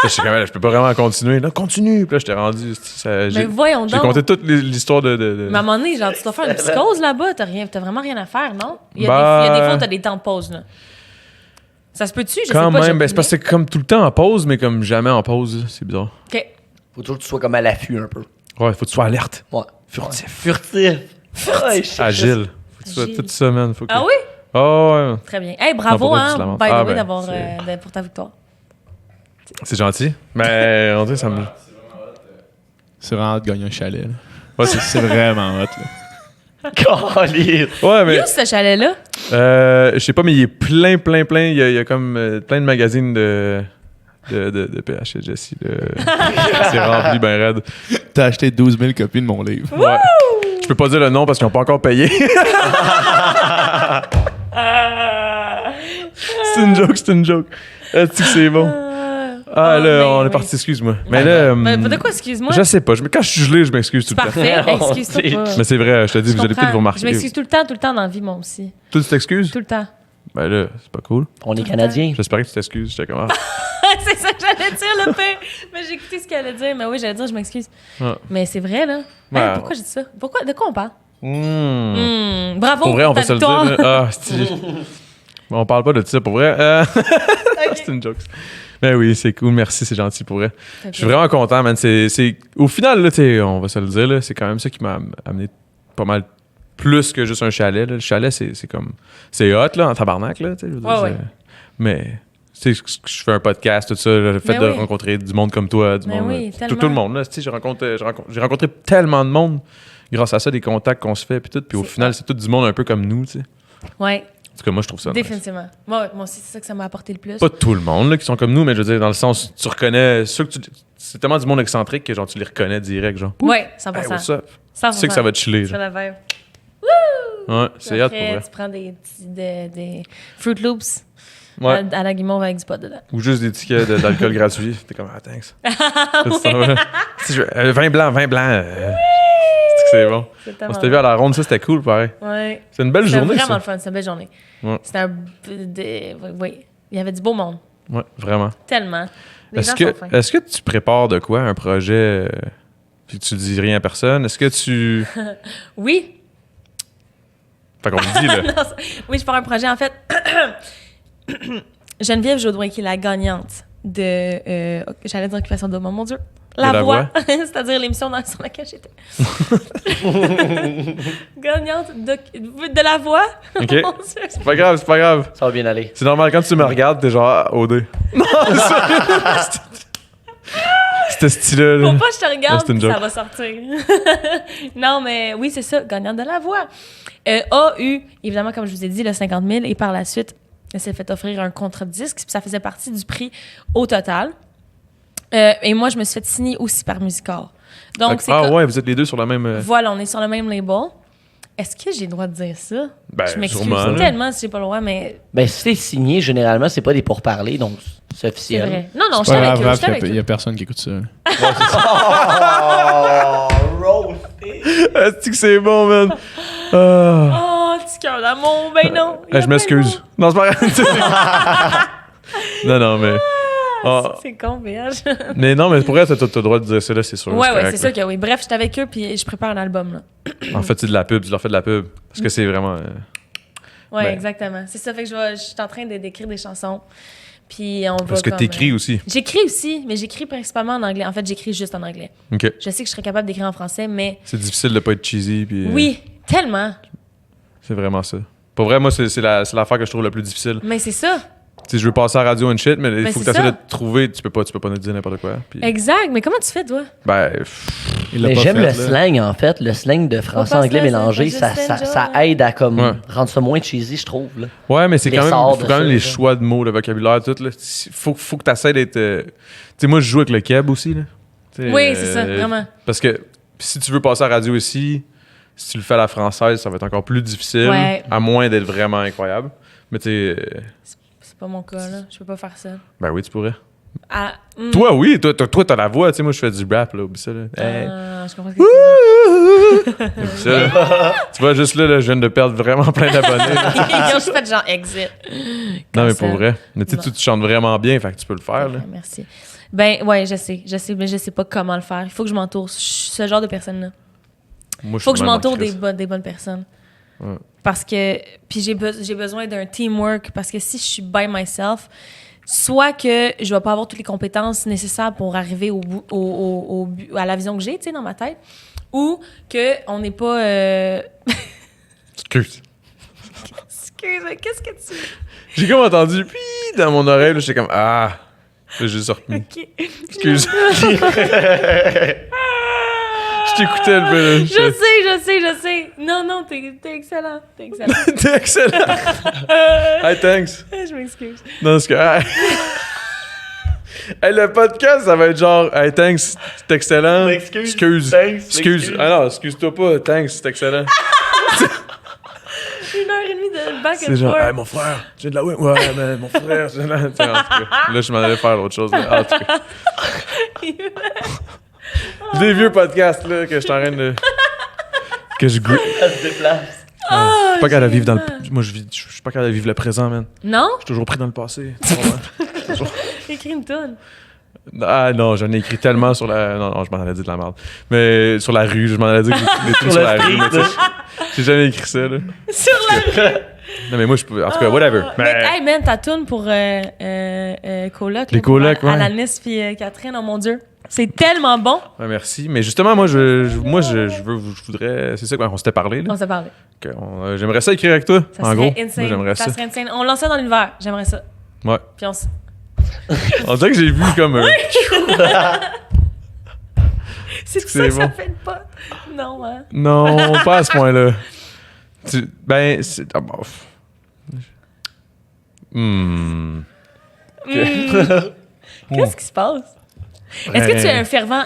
J'étais comme, je peux pas vraiment continuer. Là, continue. Puis là, j'étais rendu. Mais voyons J'ai donc. compté toute l'histoire de... Mais à un moment donné, genre, tu dois faire une psychose là-bas. T'as vraiment rien à faire, non? Il y a Bah- des fois où t'as des temps de pause, là. Ça se peut-tu? Je Quand sais pas. même, ben, c'est parce que c'est comme tout le temps en pause, mais comme jamais en pause. C'est bizarre. OK. Faut toujours que tu sois comme à l'affût un peu. Ouais, faut que tu sois alerte. Ouais. Furtif. Ouais. Furtif. Ouais, je sais. Agile. Faut que tu sois Agile. tout ça, man. Faut que... Ah oui? Oh, ouais. Très bien. Hey, bravo, Non, pour vrai, hein, tu lamentes. by the Ah, way, ben, d'avoir c'est- pour ta victoire. C'est gentil. Mais on dirait que ça me... C'est vraiment hot de gagner un chalet. Là. Ouais, C'est vraiment hot. Là. Caliste. Ouais, mais... Où ce chalet-là? Je sais pas, mais il est plein. Il y a comme plein de magazines de PH et Jessie. C'est rempli ben raide. T'as acheté 12 000 copies de mon livre. Ouais. Je peux pas dire le nom parce qu'ils ont pas encore payé. C'est une joke. Est-ce que c'est bon? Ah, là, ben on est oui. parti, excuse-moi. Mais là, De quoi, excuse-moi? je sais pas. Quand je suis gelé, je m'excuse tout le temps. Parfait, excuse-toi c'est- pas. Mais c'est vrai, je te dis, Je vous allez peut-être comprends. vous remarquer. Je m'excuse tout le temps dans la vie, moi aussi. Toi, tu t'excuses? Tout le temps. Ben là, c'est pas cool. On est Canadiens. J'espère que tu t'excuses. J'étais comme, C'est ça que j'allais dire, le pire. Mais j'ai écouté ce qu'elle allait dire. Mais oui, j'allais dire, je m'excuse. Ouais. Mais c'est vrai, là. Ouais. Hey, pourquoi j'ai dit ça? De quoi on parle? hmm. Bravo Pour vrai, on ta va se le victoire. dire. là. Ah, c'est- on parle pas de ça, pour vrai. C'est une joke. Mais oui, c'est cool. Merci, c'est gentil, pour vrai. Je suis vraiment content, man. Au final, là, on va se le dire, là, c'est quand même ça qui m'a amené pas mal plus que juste un chalet. Là. Le chalet, c'est comme... C'est hot, là, en tabarnak, là. Je veux dire, Ouais. Mais... Tu sais, je fais un podcast, tout ça, là, le fait Mais de oui. rencontrer du monde comme toi, du Mais monde, oui, tout tellement. le monde, là, tu sais, j'ai rencontré tellement de monde grâce à ça, des contacts qu'on se fait, puis tout, puis au C'est final, c'est tout du monde un peu comme nous, tu sais. Ouais, En tout cas, moi, je trouve ça nice. définitivement. Moi aussi, c'est ça que ça m'a apporté le plus. Pas tout le monde là, qui sont comme nous, mais je veux dire, dans le sens, tu reconnais ceux que c'est tellement du monde excentrique que genre, tu les reconnais direct, genre. Ouais, 100%. Hey, what's up? 100%. Tu sais que ça va te chiller, C'est genre. la vibe. Ouais, c'est hot pour Après, vrai. tu prends des Fruit Loops Ouais. à la guimauve avec du pot dedans. Ou juste des tickets d'alcool gratuit. T'es comme, ah, thanks. Tu t'en vas. Si je veux, vin blanc. C'est que c'est bon. C'est On tellement s'était vu à la ronde, ça, c'était cool, pareil. Ouais. C'est une belle C'était journée, vraiment ça. le fun, c'était une belle journée. Ouais. C'était oui, il y avait du beau monde. Ouais, vraiment. Tellement. Les Est-ce gens que, sont fins. est-ce que tu prépares de quoi, un projet, puis tu dis rien à personne? Est-ce que tu... Oui. Fait qu'on le dit, là. Non, oui, je pars un projet. En fait, Geneviève Jaudoin, qui est la gagnante de... j'allais dire Occupation Double, mon Dieu. La Voix, c'est-à-dire l'émission sur laquelle j'étais. Gagnante de La Voix. OK. Mon Dieu. C'est pas grave, c'est pas grave. Ça va bien aller. C'est normal, quand tu me regardes, t'es genre, ah, OD. Non, c'est C'était stylé, là. Faut pas que je te regarde, c'est une puis ça joke. va sortir. Non, mais oui, c'est ça, gagnante de La Voix. A eu, évidemment, comme je vous ai dit, le 50 000, et par la suite, elle s'est fait offrir un contrat de disque, puis ça faisait partie du prix au total. Et moi, je me suis fait signer aussi par Musicor. Donc, c'est Ah ouais, vous êtes les deux sur la même... Voilà, on est sur le même label. Est-ce que j'ai le droit de dire ça? Ben, Je m'excuse sûrement, là. tellement si j'ai pas le droit, mais Ben, si c'est signé, généralement, c'est pas des pourparlers, donc c'est c'est officiel. vrai. Non, non, je C'est suis pas avec eux. grave, Je suis avec il y eux. a personne qui écoute ça. Oh, Est-ce que c'est bon, man? Ah. Oh, petit cœur d'amour, ben non. Il y a Je plein m'excuse. Non, c'est pas grave. Non, mais... de Ah. monde. C'est con, BH. Mais non, mais pour elle, t'as le droit de dire ça, là, c'est sûr. Ouais, correct, c'est sûr que oui. Bref, j'étais avec eux, puis je prépare un album, là. En fait, c'est de la pub, tu leur fais de la pub. Parce que c'est vraiment... Ouais, Ben. exactement. C'est ça, fait que je suis en train d'écrire des chansons. Puis on va Parce que comme, t'écris aussi. J'écris aussi, mais j'écris principalement en anglais. En fait, j'écris juste en anglais. OK. Je sais que je serais capable d'écrire en français, mais C'est difficile de pas être cheesy, puis... oui, tellement. C'est vraiment ça. Pour vrai, moi, c'est l'affaire que je trouve la plus difficile. Mais c'est ça. Tu sais, je veux passer à la radio and shit, mais il Ben, faut que c'est tu essaies ça. de te trouver. Tu peux pas nous dire n'importe quoi. Puis, Exact. Mais comment tu fais, toi? ben, Il l'a Mais pas j'aime fait, le là. slang, en fait. Le slang de français-anglais Faut pas se mélangé, laisser, ça, just ça, enjoy. ça aide à comme Ouais. rendre ça moins cheesy, je trouve. Là. ouais, mais c'est Les quand même, sorts faut de quand même ça, les là. choix de mots, le vocabulaire, tout. Là. Faut que tu essaies d'être. Tu sais, moi, je joue avec le keb aussi. Là. Tu sais, Oui, c'est ça, vraiment. Parce que si tu veux passer à la radio ici, Si tu le fais à la française, ça va être encore plus difficile, Ouais. à moins d'être vraiment incroyable. Mais tu sais, C'est pas mon cas, là. Je peux pas faire ça. ben oui, tu pourrais. Ah, Toi, oui, toi, t'as la voix. Tu sais, moi, je fais du rap, là. Oublie ça, là. Hey. je comprends ce que tu veux dire. Oublie ça, là. Tu vois, juste là, je viens de perdre vraiment plein d'abonnés. là. Ils ont juste fait genre exit. Non, mais Cancel. pour vrai. Mais tu sais, Non. tu chantes vraiment bien, fait que tu peux le faire, là. Ouais, merci. Ben, ouais, je sais, mais je sais pas comment le faire. Il faut que je m'entoure. Je suis ce genre de personne-là. Moi, Il faut que je suis même en m'entoure crise. des bonnes personnes. Ouais. Parce que. Puis j'ai besoin d'un teamwork. Parce que si je suis by myself, soit que je vais pas avoir toutes les compétences nécessaires pour arriver au bout, à la vision que j'ai, tu sais, dans ma tête, ou qu'on n'est pas. Excuse. Excuse, mais qu'est-ce que tu. J'ai comme entendu, puis dans mon oreille, là, j'étais comme, ah. Là, j'ai sorti. Ok. Excuse. Je t'écoutais un peu, là. Je sais. Non, t'es excellent. T'es excellent. T'es excellent. Hey, thanks. Je m'excuse. Non, c'est que. Hey, le podcast, ça va être genre, hey, thanks, c'est excellent. Excuse. Excuse. Ah non, excuse-toi pas, thanks, c'est excellent. 1h30 de back and C'est genre, forth. hey, mon frère, tu viens de la win. Ouais, mais mon frère, c'est là. T'sais, en tout cas, là, je m'en allais faire autre chose. Là. En tout cas. Des vieux podcasts, là, que je suis en train de. Que je. Ça se déplace. Je suis pas capable de vivre dans le. Moi, je suis pas capable de vivre le présent, man. Non? Je suis toujours pris dans le passé. Écris une toune. Ah non, j'en ai écrit tellement sur la. Non, je m'en allais dire de la merde. Mais sur la rue, je m'en allais dire que des trucs sur la rue. Mais tu sais, j'ai jamais écrit ça, là. Sur la rue. Non, mais moi, je peux. En tout cas, whatever. Mais hey, man, ta toune pour coloc. Les colocs, ouais. Alanis puis Catherine, oh mon Dieu. C'est tellement bon. Ouais, merci. Mais justement, moi, je voudrais. C'est ça qu'on s'était parlé, là. On s'est parlé. J'aimerais ça écrire avec toi, Ça en serait gros. insane. Moi, j'aimerais ça. serait insane. On lance ça dans l'univers. J'aimerais ça. Ouais. Puis On dirait que j'ai vu comme un. C'est pour C'est ça que ça bon. fait le pot. Non, hein. Non, pas à ce point-là. Ben, c'est. Ah, bof. Qu'est-ce qui se passe? Est-ce que tu es un fervent,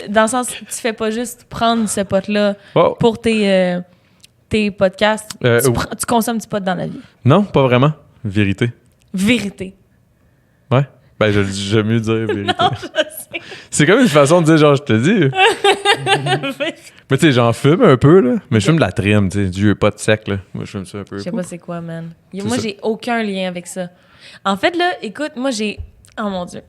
dans le sens, tu fais pas juste prendre ce pot-là Oh. pour tes podcasts? Tu consommes du pot dans la vie? Non, pas vraiment. Vérité. Vérité. Ouais. Ben, j'aime mieux dire vérité. Non, je sais. C'est comme une façon de dire, genre, je te dis. Mais tu sais, j'en fume un peu, là. Mais je fume de la trim, tu sais. Du vieux pot sec, là. Moi, je fume ça un peu. Je sais pas c'est quoi, man. C'est Moi, ça. j'ai aucun lien avec ça. En fait, là, écoute, moi, j'ai... Oh mon Dieu.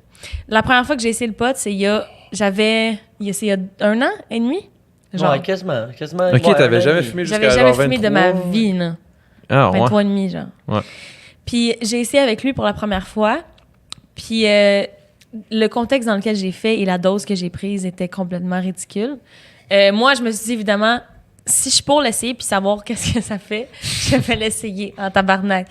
La première fois que j'ai essayé le pot, c'est il y a 1 an et demi? Genre, Ouais, quasiment. Ok, Ouais, t'avais ouais. jamais fumé jusqu'à j'avais jamais genre fumé 23. de ma vie, là. Ah, ouais. 23 et demi, genre. Ouais. Puis j'ai essayé avec lui pour la première fois. Puis le contexte dans lequel j'ai fait et la dose que j'ai prise était complètement ridicule. Moi, je me suis dit, évidemment, si je suis pour l'essayer puis savoir qu'est-ce que ça fait, je vais l'essayer en tabarnak.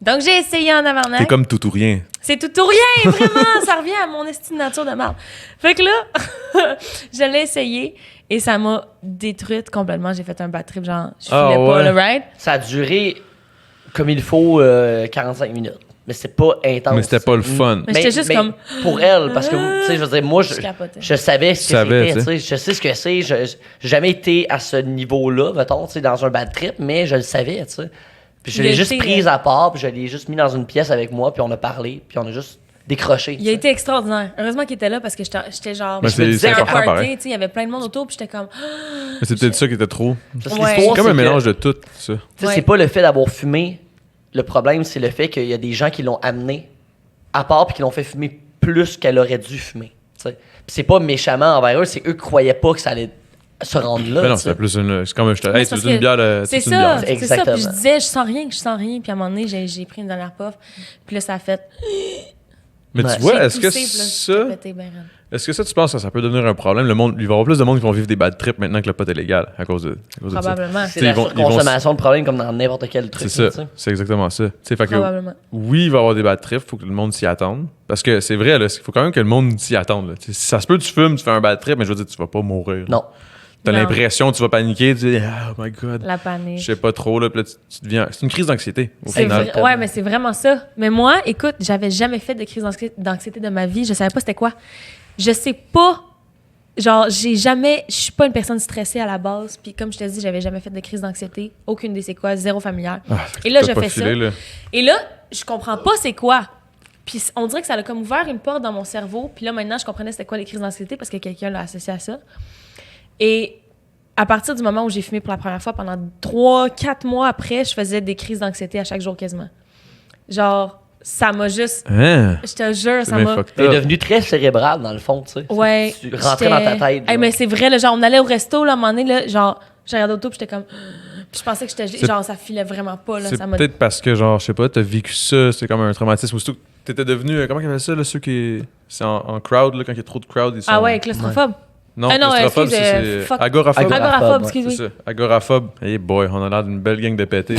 Donc, j'ai essayé en tabarnak. T'es comme tout ou rien. C'est tout ou rien, vraiment! Ça revient à mon estime de nature de marde. Fait que là, je l'ai essayé et ça m'a détruite complètement. J'ai fait un bad trip, genre, je filais Ah, pas ouais. le ride. Ça a duré comme il faut 45 minutes. Mais c'est pas intense. Mais c'était pas le fun. Mais j'étais juste comme- Pour elle, parce que, tu sais, je veux dire, moi, Je capotais. je savais ce que savais, c'était, tu tu sais. Je sais ce que c'est. J'ai jamais été à ce niveau-là, mettons, tu sais, dans un bad trip, mais je le savais, tu sais. Puis je Il a l'ai juste été, prise à part, puis je l'ai juste mis dans une pièce avec moi, puis on a parlé, puis on a juste décroché. Il tu a sais. été extraordinaire. Heureusement qu'il était là parce que j'étais genre. Ben, je me c'est disais un important, party, pareil. tu sais, il y avait plein de monde autour, puis j'étais comme. Mais c'est peut-être ça qui était trop. Parce que Ouais. C'est l'histoire, comme un que, mélange de tout, ça. tu sais, Ouais. c'est pas le fait d'avoir fumé. Le problème, c'est le fait qu'il y a des gens qui l'ont amené à part, puis qui l'ont fait fumer plus qu'elle aurait dû fumer. Tu sais. Puis c'est pas méchamment envers eux, c'est eux qui croyaient pas que ça allait se rendre là. Mais non, tu sais. c'était plus une. C'est comme un. Mais Hey, c'est tu parce veux une que bière. C'est tu veux une ça, bière? c'est ça. Exactement. Puis je disais, je sens rien. Puis à un moment donné, j'ai pris une dernière puff. Puis là, ça a fait. Mais Ouais. tu vois, J'ai est-ce que poussé, puis là, j'ai ça. pété ben raide. Est-ce que ça, tu penses que ça peut devenir un problème? Il va y avoir plus de monde qui vont vivre des bad trips maintenant que le pot est légal à cause de ça. Probablement. C'est T'sais, la ils vont- surconsommation de problème comme dans n'importe quel truc. C'est là, ça. tu sais. C'est exactement ça. Tu sais, fait que, Probablement. oui, il va y avoir des bad trips, il faut que le monde s'y attende. Parce que c'est vrai, il faut quand même que le monde s'y attende. Là. Tu sais, si ça se peut, tu fumes, tu fais un bad trip, mais je veux dire, tu vas pas mourir. Non. T'as Non. l'impression, tu vas paniquer, tu dis, oh my god, La je panique. sais pas trop, là, puis là, tu deviens. C'est une crise d'anxiété, au C'est final. vrai- ouais, mais c'est vraiment ça. Mais moi, écoute, j'avais jamais fait de crise d'anxiété de ma vie. Je savais pas c'était quoi. Je sais pas genre, je suis pas une personne stressée à la base. Puis comme je te dis, j'avais jamais fait de crise d'anxiété. Aucune des c'est quoi, zéro familial. Et là, T'as je pas fais filé, ça. là. Et là, je comprends pas c'est quoi. Puis on dirait que ça a comme ouvert une porte dans mon cerveau. Puis là, maintenant, je comprenais c'était quoi les crises d'anxiété parce que quelqu'un l'a associé à ça. Et à partir du moment où j'ai fumé pour la première fois, pendant 3-4 mois après, je faisais des crises d'anxiété à chaque jour quasiment. Genre, ça m'a juste... Hein? Je te jure, C'est ça bien m'a... fucked T'es up. devenu très cérébral, dans le fond, tu sais. Ouais. Tu rentrais dans ta tête. Hey, genre. mais c'est vrai, là, genre, on allait au resto, là, à un moment donné, là, genre, j'ai regardé autour, puis j'étais comme... Puis je pensais que j'étais... Genre, ça filait vraiment pas, là. C'est Ça m'a... peut-être parce que, genre, je sais pas, t'as vécu ça, c'est comme un traumatisme. Aussitôt que t'étais devenu, comment ils appellent ça, là, ceux qui... C'est en crowd, là, quand il y a trop de crowd, ils sont... Ah ouais, claustrophobe. Non, Ah non, claustrophobe, excuse, c'est fuck. agoraphobe. Agoraphobe, C'est excuse-moi. ça, agoraphobe. Hey boy, on a l'air d'une belle gang de pétés.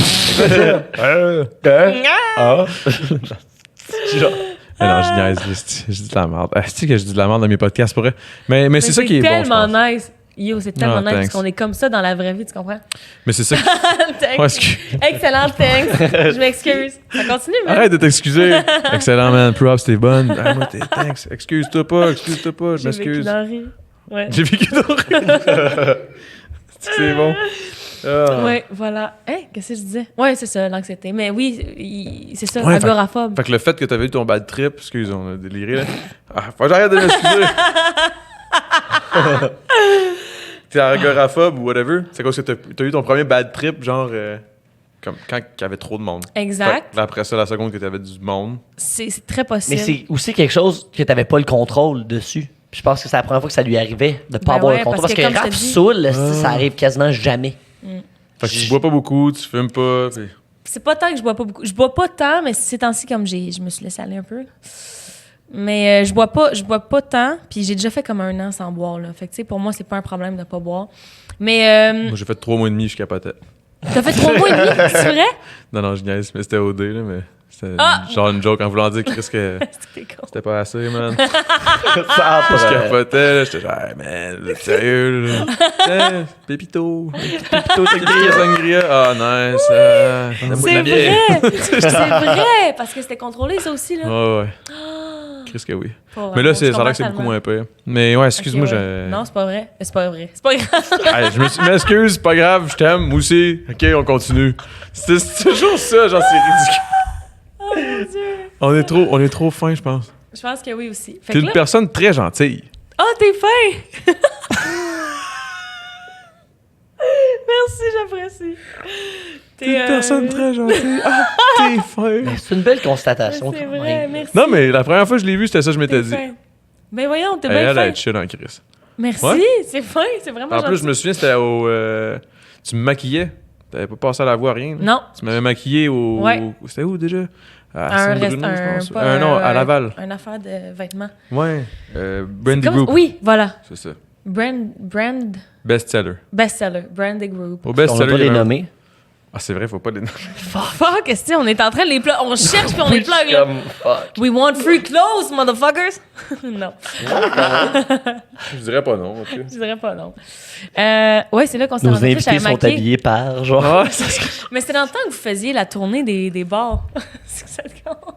Genre... non, je niaise, je dis de la merde. C'est que je dis de la merde dans mes podcasts, pour vrai. Mais c'est ça qui est bon, je tellement pense. nice. Yo, c'est tellement Ah, nice, parce thanks. qu'on est comme ça dans la vraie vie, tu comprends? Mais c'est ça qui... Thanks. Ouais, excuse- Excellent, thanks. Je m'excuse. Ça continue, mais... Arrête de t'excuser. Excellent, man. Props, t'es bonne. Ah, moi, thanks. Excuse-toi pas, je J'ai vécu m'excuse. dans le rire. Ouais. J'ai vécu d'horreur. C'est bon. Ah. Ouais, voilà. Hein, qu'est-ce que je disais? Ouais, c'est ça, l'anxiété. Mais oui, c'est ça, Ouais, agoraphobe. Fait que le fait que t'avais eu ton bad trip, excuse, on a déliré là. Ah, faut que j'arrête de m'excuser. T'es agoraphobe ou whatever. C'est quoi que t'as eu ton premier bad trip, genre, comme quand il y avait trop de monde. Exact. Fait que là, après ça, la seconde que t'avais du monde. C'est très Mais possible. c'est aussi quelque chose que t'avais pas le contrôle dessus. Puis je pense que c'est la première fois que ça lui arrivait de pas Ben avoir ouais, le contrôle. parce Parce que que comme rap je te dis- saoul, ça arrive quasiment jamais. Fait que tu bois pas beaucoup, tu fumes pas. Puis... C'est pas tant que je bois pas beaucoup. Je bois pas tant, mais ces temps-ci, comme je me suis laissé aller un peu. Mais je bois pas tant, puis j'ai déjà fait comme 1 an sans boire, là. Fait que, tu sais, pour moi, c'est pas un problème de pas boire. Mais Moi, j'ai fait 3 mois et demi, je capotais. t'as fait 3 mois et demi, c'est vrai? Non, je niaise, mais c'était OD, là, mais c'était Ah! genre une joke en voulant dire, Chris, que C'était con. c'était pas assez, man. Ça Je après. capotais, là, j'étais genre, hey, man, vous êtes sérieux, là? Hey, Pépito. Pépito sangria. Ah, nice. C'est vrai! C'est vrai! Parce que c'était contrôlé, ça aussi, là. Ouais. Chris que oui. Faut Mais là, vraiment, c'est, je ça a l'air que c'est comprends beaucoup moins pire. Mais ouais, excuse-moi, Ok, ouais. Non, c'est pas vrai. C'est pas vrai. C'est pas grave. Hey, je m'excuse, c'est pas grave, je t'aime, moi aussi. Ok, on continue. C'est toujours ça, genre, c'est ridicule. Oh mon Dieu. On est trop fin, je pense. Je pense que oui aussi. Fait T'es que une là... personne très gentille. Oh, t'es fin! Merci, j'apprécie. T'es une personne très gentille. Ah, t'es fin. Mais c'est une belle constatation. C'est quand vrai, même. merci. Non, mais la première fois que je l'ai vu, c'était ça que je m'étais T'es dit. fin. Ben voyons, t'es Elle, bien elle a fin. être chill en Chris. Merci, Ouais. c'est fin, c'est vraiment En gentil. plus, je me souviens, c'était au. Tu me maquillais. T'avais pas passé à la voix, rien. Non. Tu m'avais maquillé au. Ouais. C'était où déjà? À Un Saint-Bruno, reste, je pense. pas Non, à Laval. Une affaire de vêtements. Ouais. Brandy Comme- Group. Oui, voilà. C'est ça. Brand Best-seller. bestseller, Brandy Group. Au On va best-seller. pas il y les avait un- nommer. Ah, c'est vrai, faut pas les nommer. Fuck, qu'est-ce que c'est? On est en train de les plug. On cherche puis on les plug, là. Comme, fuck. We want free clothes, motherfuckers! Non, Je dirais pas non, ok. je dirais pas non. Ouais, c'est là qu'on s'est Nos rencontrés. invités J'avais sont maquillé. habillés par genre. Ah, ça serait. Mais c'était dans le temps que vous faisiez la tournée des bars. C'est que ça te compte?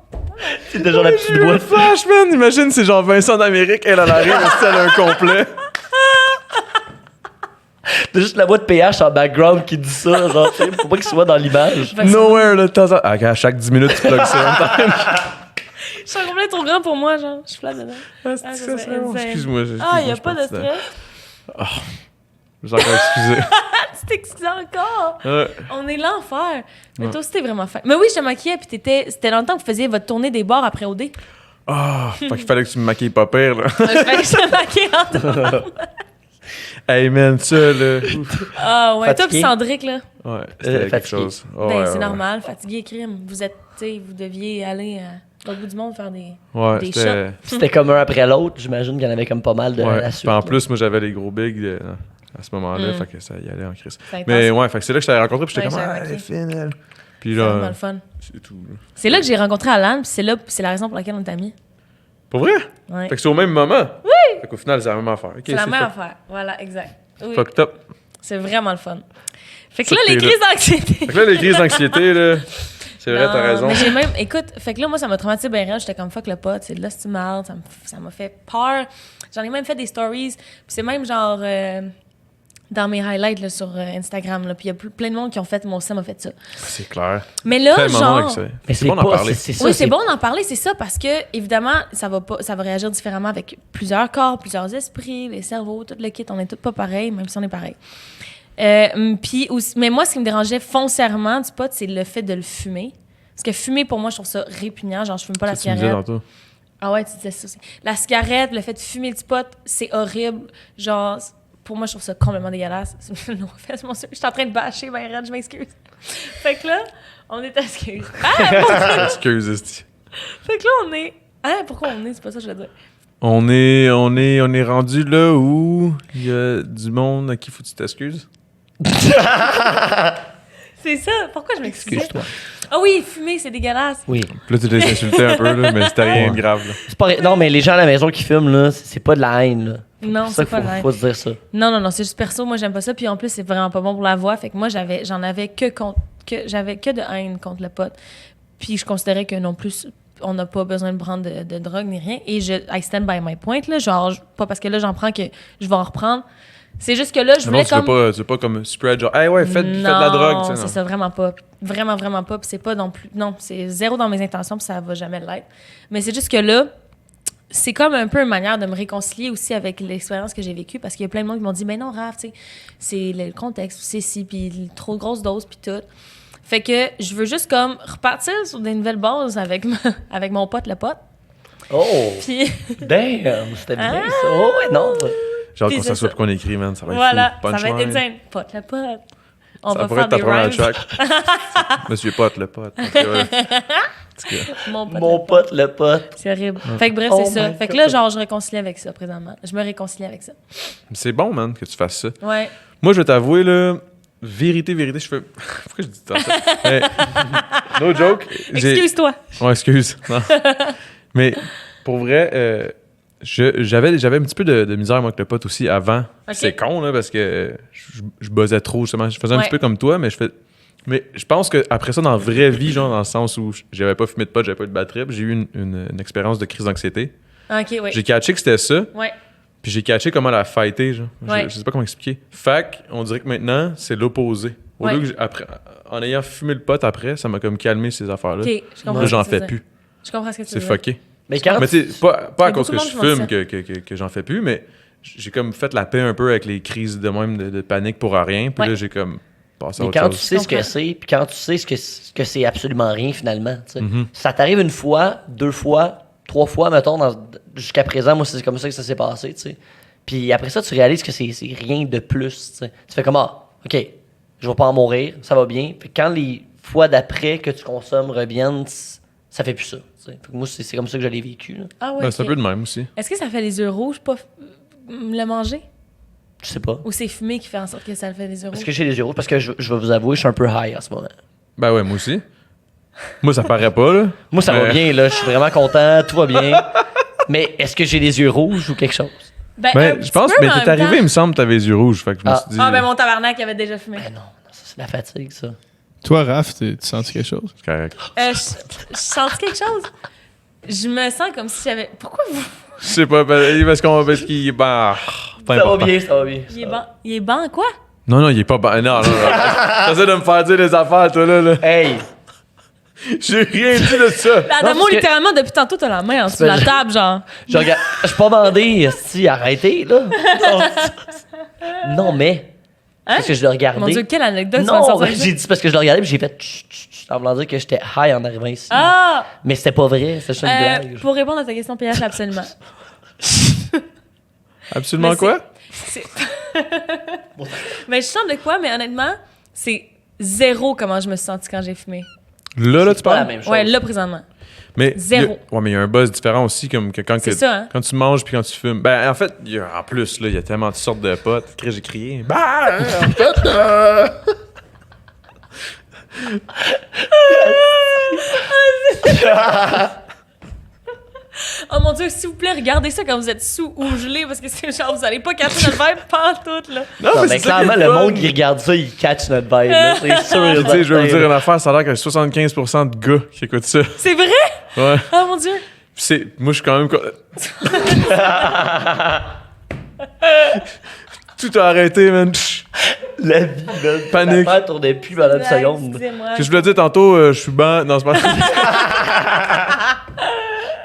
C'était genre la petite J'ai eu un boîte. flash, man. Imagine, c'est genre Vincent d'Amérique, elle arrive, elle a un complet. C'est juste la voix de PH en background qui dit ça. Genre, tu sais, faut pas qu'il soit dans l'image. Vincent. Nowhere, là, de temps en temps. Ah, à chaque 10 minutes, tu plugs ça. Je suis complet trop grand pour moi, genre. Je suis flat dedans. Ah, ça c'est ça, serait insane. Excuse-moi. Ah, y a je pas de pense que stress. Je suis encore excusé. Tu t'excuses encore. Ouais. On est l'enfer. Mais Ouais. toi aussi, t'es vraiment fin. Mais oui, je te maquillais, puis c'était dans le temps que vous faisiez votre tournée des bars après OD. Ah, fait qu'il fallait que tu me maquilles pas pire, là. Je fallait que je te maquille en tournant. Hey, man, ça, là. Ouf. Ah ouais, toi Fatigué? puis Cendrick, là. Ouais, c'était quelque fatigué. chose. Oh, Ben, ouais, c'est ouais. normal, fatigué, crime. Vous êtes, tu sais, vous deviez aller au bout du monde faire des Ouais, des c'était. C'était comme un après l'autre. J'imagine qu'il y en avait comme pas mal de Ouais. la Puis suite. en là. plus, moi, j'avais les gros bigs à ce moment-là, Mm. fait que ça y allait en crise. C'est intense. Mais ouais, fait que c'est là que je t'avais rencontré, puis j'étais Ouais, comme, j'avais ah, elle est maquillé. fine, elle. Puis C'est vraiment là, le fun. c'est tout. Là. C'est là que j'ai rencontré Alan, puis c'est la raison pour laquelle on est amis. Pour vrai? Ouais. Fait que c'est au même moment? Oui! Fait qu'au final, c'est la même affaire. Ok, C'est la même fuck- affaire. Voilà, exact. Oui. Fucked up. C'est vraiment le fun. Fait que Ça, là, les t'es là. crises d'anxiété. Fait que là, les crises d'anxiété, là. C'est vrai, t'as raison. Mais j'ai même, écoute, fait que là, moi, ça m'a traumatisé bien raide. J'étais comme fuck le pot, c'est de là, c'est mal. Ça m'a fait peur. J'en ai même fait des stories. Puis c'est même genre dans mes highlights là, sur Instagram. Là, puis il y a plein de monde qui ont fait, moi aussi, ça m'a fait ça. C'est clair. Mais là, Tellement genre. avec ça. Mais C'est bon d'en pas- parler. c'est ça, Oui, c'est bon d'en parler, c'est ça, parce que, évidemment, ça va réagir différemment avec plusieurs corps, plusieurs esprits, les cerveaux, tout le kit. On est tous pas pareils, même si on est pareil. Mais moi, ce qui me dérangeait foncièrement du pot, c'est le fait de le fumer. Parce que fumer, pour moi, je trouve ça répugnant. Genre, je fume pas la Tu me disais cigarette. tantôt. Ah ouais, tu disais ça aussi. La cigarette, le fait de fumer du pot, c'est horrible. Genre, pour moi, je trouve ça complètement dégueulasse. Non, je suis en train de bâcher, ben raide, je m'excuse. Fait que là, on est excuse. Ah! Excuse, esti. Fait que là, on est... Hein, pourquoi on est? C'est pas ça que je veux dire. On est rendu là où il y a du monde à qui faut que tu t'excuses. C'est ça. Pourquoi je m'excuse? Excuse-toi. Ah oui, fumer, c'est dégueulasse. Oui. Puis là, tu t'es insulté un peu, là, mais c'était rien de grave. Là. C'est pas... Non, mais les gens à la maison qui fument, là, c'est pas de la haine, là. Non, C'est ça c'est qu'il pas vrai. faut se dire ça. Non, c'est juste perso. Moi, j'aime pas ça. Puis en plus, c'est vraiment pas bon pour la voix. Fait que moi, j'en avais j'avais que de haine contre le pot. Puis je considérais que non plus, on n'a pas besoin de prendre de drogue ni rien. Et I stand by my point, là. Genre, pas parce que là, j'en prends que je vais en reprendre. C'est juste que là, je voulais Non, comme... tu veux pas comme spread, genre, hey, ouais, faites de la drogue, tu sais. Non, c'est ça, vraiment pas. Vraiment, vraiment pas. Puis c'est pas non plus... Non, c'est zéro dans mes intentions, puis ça va jamais l'être. Mais c'est juste que là, c'est comme un peu une manière de me réconcilier aussi avec l'expérience que j'ai vécue, parce qu'il y a plein de monde qui m'ont dit, mais non, Raph, tu sais, c'est le contexte, c'est ci, puis trop grosse dose, puis tout. Fait que je veux juste comme repartir sur des nouvelles bases avec mon pote, le pote. Oh! Puis Damn! C'était bien, ça. Oh, ouais, non. Genre Puis qu'on c'est s'assoit ça. pour qu'on écrit, man, ça va être voilà, fou. ça va être Punchline. insane. Pote, le pote. On Ça va pourrait faire être ta des première rhymes. track. Monsieur Pote, le pote. En tout cas, ouais. Mon pote, Mon le pote, le pote. C'est horrible. Fait que bref, Oh c'est ça. my Fait que God. là, genre, je réconcilie avec ça présentement. Je me réconcilie avec ça. C'est bon, man, que tu fasses ça. Ouais. Moi, je vais t'avouer, là, vérité, je fais... Pourquoi je dis ça? Mais, no joke. Excuse-toi. Ouais, excuse. Non. Mais, pour vrai, j'avais un petit peu de misère, moi, avec le pote aussi, avant. Ok. C'est con, là, parce que je buzzais trop, justement. Je faisais un Ouais. petit peu comme toi, mais je pense qu'après ça, dans la vraie vie, genre, dans le sens où j'avais pas fumé de pot, j'avais pas eu de bad trip, j'ai eu une expérience de crise d'anxiété. OK, oui. J'ai catché que c'était ça. Ouais. Puis j'ai catché comment la fighter, genre. Ouais. Je sais pas comment expliquer. Fait on dirait que maintenant, c'est l'opposé. Au Ouais. lieu que en ayant fumé le pot après, ça m'a comme calmé ces affaires-là. OK, je comprends. Là, ce j'en que tu veux fais dire. plus. Je comprends ce que tu C'est veux dire. fucké. Mais quand Mais tu sais, pas à Il y a cause que beaucoup je de monde qui fume que j'en fais plus, mais j'ai comme fait la paix un peu avec les crises de même de panique pour rien. Puis Ouais. là, j'ai comme passé à Mais autre quand tu chose. sais ce que comprends. c'est, puis quand tu sais ce que c'est absolument rien finalement, tu sais. Mhm. Ça t'arrive une fois, 2 fois, 3 fois, mettons, jusqu'à présent, moi, c'est comme ça que ça s'est passé, tu sais. Puis après ça, tu réalises que c'est rien de plus, tu sais. Tu fais comme, ah, OK, je vais pas en mourir, ça va bien. Puis quand les fois d'après que tu consommes reviennent, ça fait plus ça, tu sais. Fait que moi, c'est comme ça que je l'ai vécu, là. Ah ouais, Ben, c'est un OK. peu de même aussi. Est-ce que ça fait les yeux rouges, pas le manger? Je sais pas. Ou c'est fumé qui fait en sorte que ça le fait les yeux Parce rouges? que j'ai les yeux rouges, parce que je vais vous avouer, je suis un peu high en ce moment. Ben ouais, moi aussi. Moi, ça paraît pas, là. Moi, ça va Mais- bien, là. Je suis vraiment content, tout va bien. Mais est-ce que j'ai les yeux rouges ou quelque chose? Ben, un Ben, petit je pense, peu, mais en t'es même arrivé, temps. il me semble, t'avais les yeux rouges. Fait que je me Ah. suis dit. Ah, ben mon tabarnak, il avait déjà fumé. Ben non, ça, c'est la fatigue, ça. Toi, Raph, tu sens quelque chose? C'est correct. Je sens quelque chose? Je me sens comme si j'avais... Pourquoi vous... Je sais pas, parce qu'il est pas Ça va important. bien, ça va bien. Il est ban quoi? Non, il est pas bon. Non. T'essaies de me faire dire des affaires, toi, là. Hey! J'ai rien dit de ça. Là, Adamo, parce que- littéralement, depuis tantôt, t'as la main en dessous de la fait- table, genre. Je regarde. Je suis pas bandé, si, arrêtez, là. Non, mais. Parce que je l'ai regardé. Mon Dieu, quelle anecdote tu vas me Non, sortir j'ai ici. dit parce que je l'ai regardé, puis j'ai fait chut, chut, chut, en voulant dire que j'étais high en arrivant ici. Ah! Mais c'était pas vrai, c'était juste une blague. Pour répondre à ta question, PH, absolument. Absolument Mais quoi? C'est- Mais je sens de quoi, mais honnêtement, c'est zéro comment je me suis sentie quand j'ai fumé. Là, tu C'est pas la parles? même chose. Ouais, là, présentement. Mais Zéro. Ouais, mais il y a un buzz différent aussi, comme que C'est ça, hein? quand tu manges puis quand tu fumes. Ben, en fait, en plus, là, il y a tellement de sortes de potes. J'ai crié. Ben, en fait, Oh mon Dieu, s'il vous plaît, regardez ça quand vous êtes sous ou gelé, parce que c'est genre, vous allez pas catcher notre vibe pantoute, là. Non, mais c'est ça clairement, qui est le fun. monde qui regarde ça, il catch notre vibe. là. C'est sûr. Tu sais, je vais vous dire une affaire, ça a l'air qu'il y a 75% de gars qui écoutent ça. C'est vrai? Ouais. Oh mon Dieu. Moi, je suis quand même. Tout a arrêté, man. La vie, man. Panique. La tournait plus pendant une seconde. Excusez-moi. Que je vous l'ai dit tantôt, je suis ban. Non, c'est pas.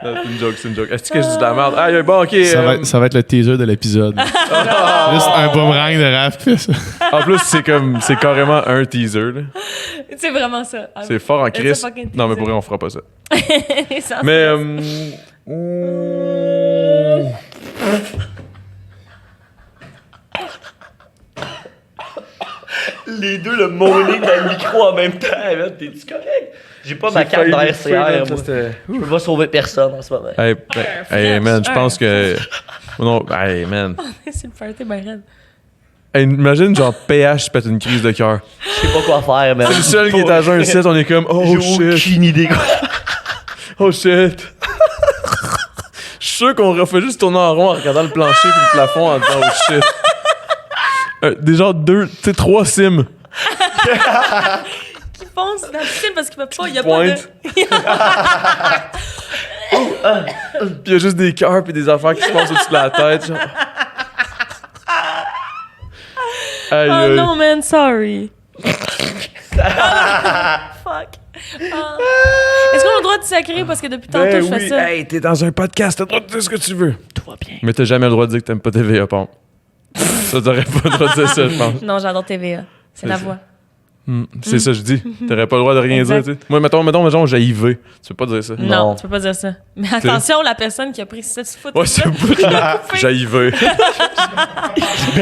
Non, c'est une joke. Est-ce que je dis de la merde? Ah, bon, ok. Ça va être le teaser de l'épisode. Juste un boomerang de Raph qui fait ça. En plus, c'est carrément un teaser. Là. C'est vraiment ça. C'est fort en It's a crise. fucking Non, mais teaser. pour vrai, on fera pas ça. Ça, Mais. Les deux, le moaning dans le micro en même temps. man. T'es-tu correct? J'ai pas ma carte de RCR. moi. Je peux pas sauver personne en ce moment. Hey, hey, man, je un pense que. Non, hey, man. c'est le party ben raide. Hey, imagine, genre, PH pète une crise de cœur. Je sais pas quoi faire, man. C'est le seul qui est à jeun ici, on est comme, oh J'ai shit, aucune idée quoi. oh shit. Je suis sûr qu'on refait juste tourner en rond en regardant le plancher puis le plafond en disant, oh shit. Des genre 3 sims. Qui foncent dans le film parce qu'ils peuvent pas. Il y a Pointe. pas de. Puis il y a juste des cœurs puis des affaires qui se passent au-dessus de la tête. Genre. Aïe, Oh aïe. non, man, sorry. Fuck. Ah. Est-ce qu'on a le droit de sacrer parce que depuis tantôt Ben je fais oui. ça? Hey, t'es dans un podcast, t'as le droit de dire ce que tu veux. Tout va bien. Mais t'as jamais le droit de dire que t'aimes pas TVA, Pompe. Ça, t'aurais pas le droit de dire ça, je pense. Non, j'adore TVA. C'est la ça. voix. C'est ça, je dis. T'aurais pas le droit de rien Exact. dire, tu sais. Moi, mettons, j'ai IV. Tu peux pas dire ça. Non, Non. tu peux pas dire ça. Mais attention, la personne qui a pris cette photo. Ouais, c'est pas j'ai IV.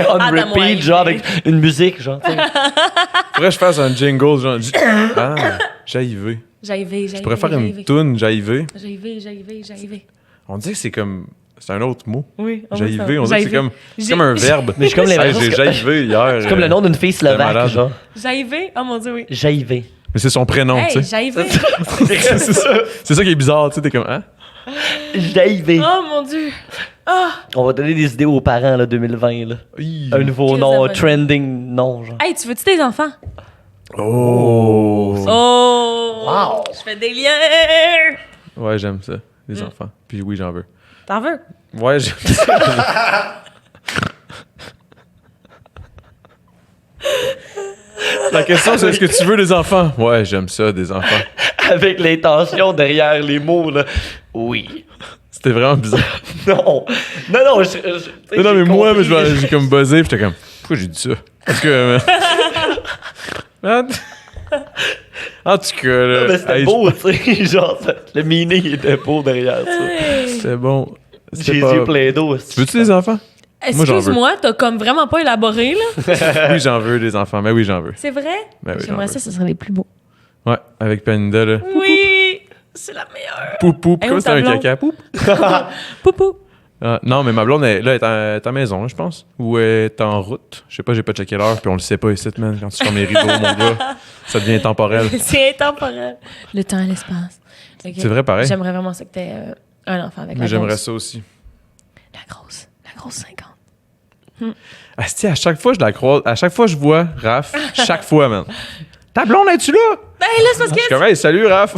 On Adam repeat, White. genre avec une musique, genre. t'sais. Faudrait que je fasse un jingle, genre. Ah, j'ai IV. J'arrivais. Je pourrais faire une toune, j'ai IV. J'arrivais. On dit que c'est comme. C'est un autre mot. Oui, J'ai IV, on dit que c'est comme un verbe. Mais j'ai comme l'impression Hey, que j'ai IV hier. c'est comme le nom d'une fille malade. slovaque, genre. J'arrivais. Oh mon Dieu, oui. Jaivé. Mais c'est son prénom, tu Hey, sais. j'arrivais. C'est ça qui est bizarre, tu sais. T'es comme, hein? Jaivé. Oh mon Dieu. On va donner des idées aux parents, là, 2020, là. Hi. Un nouveau Crise nom, de bonne. trending nom, genre. Hey, tu veux-tu des enfants? Oh! Oh! Wow. Je fais des liens! Ouais, j'aime ça. Les enfants. Puis oui, j'en veux. T'en veux? Ouais, j'aime ça. La question, c'est est-ce que tu veux des enfants? Ouais, j'aime ça, des enfants. Avec l'intention derrière les mots, là. Oui. C'était vraiment bizarre. Non. Non, tu sais, Non, mais j'ai moi, compris. j'ai comme buzzé, puis j'étais comme, pourquoi j'ai dit ça? Parce que. En tout cas, là. Mais c'était hey, beau, tu sais. Genre, le meaning était beau derrière ça. C'était bon. C'était J'ai pas- les yeux pleins d'eau. Veux-tu des enfants? Moi, j'en veux. Excuse-moi, t'as comme vraiment pas élaboré, là. Oui, j'en veux des enfants. Mais oui, j'en veux. C'est vrai? Ben oui, j'en J'aimerais veux. ça, ce serait les plus beaux. Ouais, avec Panda, là. Oui! C'est la meilleure. Poup, poup. Hey, Comme où c'était un ta blonde? caca. Poup. Poupou. Ah, non, mais ma blonde, elle est à ta maison, là, je pense. Ou elle est en route. Je sais pas, j'ai pas checké l'heure, puis on le sait pas ici, man. Quand tu fermes les rideaux, mon gars, ça devient temporel. C'est intemporel. Le temps et l'espace. Ok. C'est vrai, pareil. J'aimerais vraiment ça que t'aies un enfant avec Mais la j'aimerais grosse. ça aussi. La grosse 50. Asti, à chaque fois, je la croise. À chaque fois, je vois Raph. Chaque fois, man. Ta blonde, es-tu là? Ben là, c'est parce Je suis que... comme, hey, salut, Raph.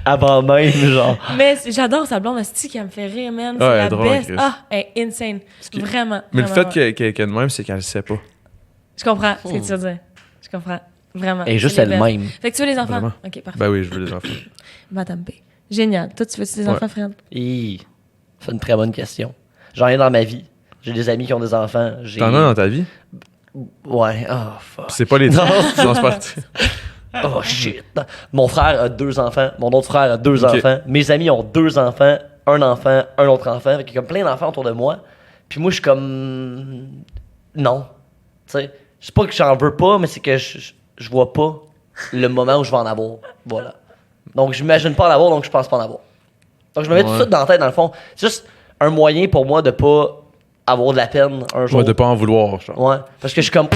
Avant même, genre. Mais j'adore sa blonde Asti qui me fait rire, man. C'est Ouais, elle est la drôle, best. Chris. Ah, elle est insane. que- Vraiment. Mais le vraiment, fait qu'elle est de même, c'est qu'elle le sait pas. Je comprends ce que tu veux dire. Je comprends. Vraiment. Et juste C'est les elle-même. best. Fait que tu veux les enfants? Vraiment. OK, parfait. Ben oui, je veux des enfants. Madame P. Génial. Toi, tu veux-tu des Ouais. enfants, Fred? C'est une très bonne question. J'en ai dans ma vie. J'ai des amis qui ont des enfants. T'en as dans ta vie? Ouais. Oh, fuck. C'est pas les tiens. Non, c'est pas. Oh, shit. Mon frère a 2 enfants. Mon autre frère a 2 Ok. enfants. Mes amis ont 2 enfants. Un autre enfant. Fait qu'il y a comme plein d'enfants autour de moi. Puis moi, je suis comme... Non. Tu sais, c'est pas que j'en veux pas, mais c'est que je vois pas le moment où je vais en avoir. Voilà. Donc, j'imagine pas en avoir, donc je pense pas en avoir. Donc, je me mets tout Ouais. ça dans la tête, dans le fond. C'est juste un moyen pour moi de pas avoir de la peine un jour. Ouais, de pas en vouloir, genre. Ouais. Parce que je suis comme...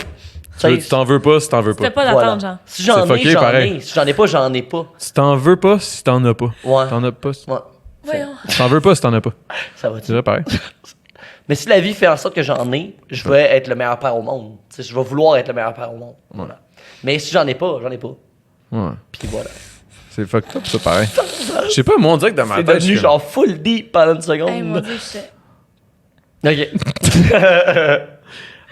Tu t'en veux pas si t'en veux Tu fais pas. pas d'attente, genre. Si j'en C'est ai, fucké, j'en pareil. ai. Si j'en ai pas, j'en ai pas. Si t'en veux pas si t'en as pas. Ouais. T'en as pas. Ouais. Voyons. T'en veux pas si t'en as pas. Ça va C'est vrai, pareil. Mais si la vie fait en sorte que j'en ai, je vais être le meilleur père au monde. Tu sais, je vais vouloir être le meilleur père au monde. Voilà. Mais si j'en ai pas, j'en ai pas. Ouais. Puis voilà. C'est fucked up, ça, pareil. Je sais pas, moi, on dirait que dans ma C'est tête, je devenu suis comme- genre full deep pendant une seconde. Hey, mon Dieu, j'étais... Ok.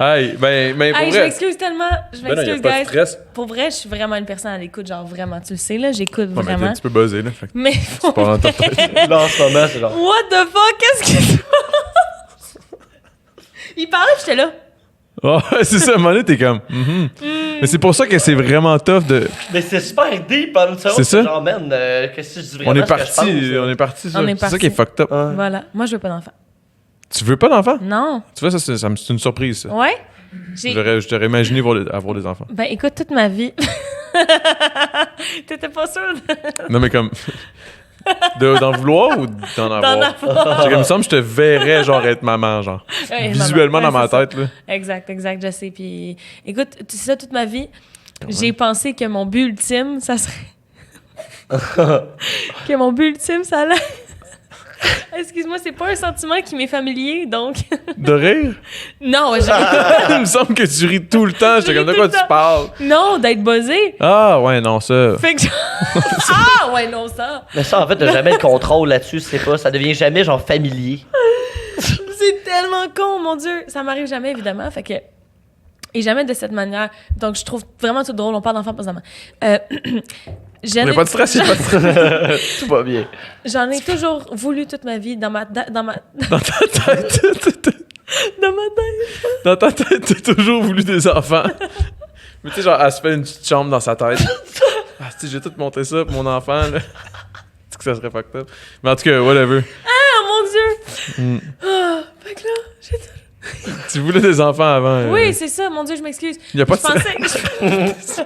Hey, ben, pour Hey, je vrai. m'excuse tellement. Je Ben non, y a m'excuse, pas de guys. stress. Pour vrai, je suis vraiment une personne à l'écoute, genre vraiment, tu le sais, là, j'écoute Ouais, mais t'es un vraiment. petit peu buzzé, là. Fait que Mais c'est pas dans ta tête. Là, en ce moment, c'est genre. what the fuck, qu'est-ce qui se passe? Il parlait, puis j'étais là. Oh, c'est ça, à un moment donné, t'es comme. Mais c'est pour ça que c'est vraiment tough de. Mais c'est super deep pendant une seconde. C'est ça? Genre, man, qu'est-ce que je dis vraiment? On est ce que je parti, pense, on est parti, ça. On est C'est ça parti. qui est fucked up. Ouais. Voilà. Moi, je veux pas d'enfant. Tu veux pas d'enfant? Non. Tu vois, ça, c'est une surprise, ça. Ouais? J'ai... Je t'aurais imaginé avoir des enfants. Ben, écoute, toute ma vie. T'étais pas sûr Non, mais comme. D'en vouloir ou d'en avoir? d'en avoir? Comme, il me semble que je te verrais, genre, être maman, genre. Ouais, Visuellement maman. dans Ouais, ma c'est ça. tête, là. Exact, je sais. Puis, écoute, tu sais ça, toute ma vie, j'ai pensé que mon but ultime, ça serait... que mon but ultime, ça allait... Excuse-moi, c'est pas un sentiment qui m'est familier, donc... De rire? non, Il me semble que tu ris tout le temps. J'étais comme, de quoi tu parles? non, d'être buzzé. Ah, ouais, non, ça. Fait que... ah, ouais, non, ça. Mais ça, en fait, t'as jamais le contrôle là-dessus, c'est pas. Ça devient jamais genre familier. C'est tellement con, mon Dieu. Ça m'arrive jamais, évidemment. Fait que... Et jamais de cette manière. Donc, je trouve vraiment tout drôle. On parle d'enfants présentement. Il n'y a pas de stress, il n'y a pas de stress. Tout va bien. J'en ai toujours voulu toute ma vie dans ma... Dans ma... Dans ta tête, dans ma tête. dans ta tête, t'as toujours voulu des enfants. Mais tu sais, genre, elle se fait une petite chambre dans sa tête. Ah, tu sais, j'ai tout monté ça pour mon enfant, là. Tu sais que ça serait fucked up. Mais en tout cas, whatever. Ah, mon Dieu! Ah, fait que là, j'ai tout... Tu voulais des enfants avant. Oui, c'est ça, mon Dieu, je m'excuse. Y a pas Je de stress. pensais...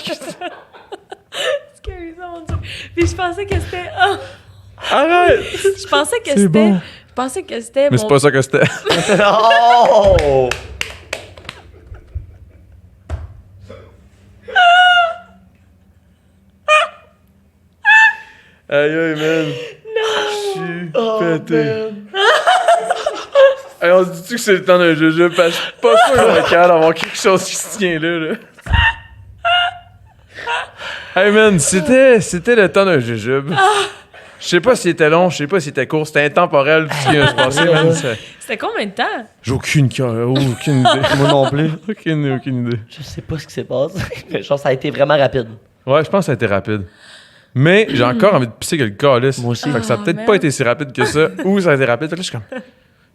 Excuse, mon Dieu. Puis je pensais que c'était... ah, Arrête! je pensais que C'est c'était... bon. Je pensais que c'était Mais c'est pas ça que c'était. Oh! Aïe, aïe, man. Je suis pété. Hey, on se dit-tu que c'est le temps d'un jeu? Parce que je suis pas sûr qu'on est capable d'avoir quelque chose qui se tient là. Hey man, c'était le temps d'un jujube. Je sais pas si c'était long, je sais pas si c'était court, c'était intemporel tout ce qui vient de se passer, man. C'était combien de temps? J'ai aucune idée. Moi non plus. Aucune idée. Je sais pas ce qui s'est passé. Mais genre, ça a été vraiment rapide. Ouais, je pense que ça a été rapide. Mais j'ai encore envie de pisser que le calice. Moi aussi. Fait que ça a Ah, peut-être merde. pas été si rapide que ça, ou ça a été rapide. Fait que là, je suis comme.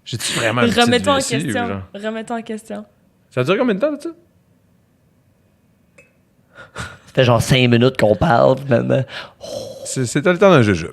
J'ai-tu vraiment une petite Remets-toi en vessie, ou question. genre? Remets-toi en question. Ça a duré combien de temps, ça? Ça fait genre 5 minutes qu'on parle, finalement. C'était le temps d'un jujube.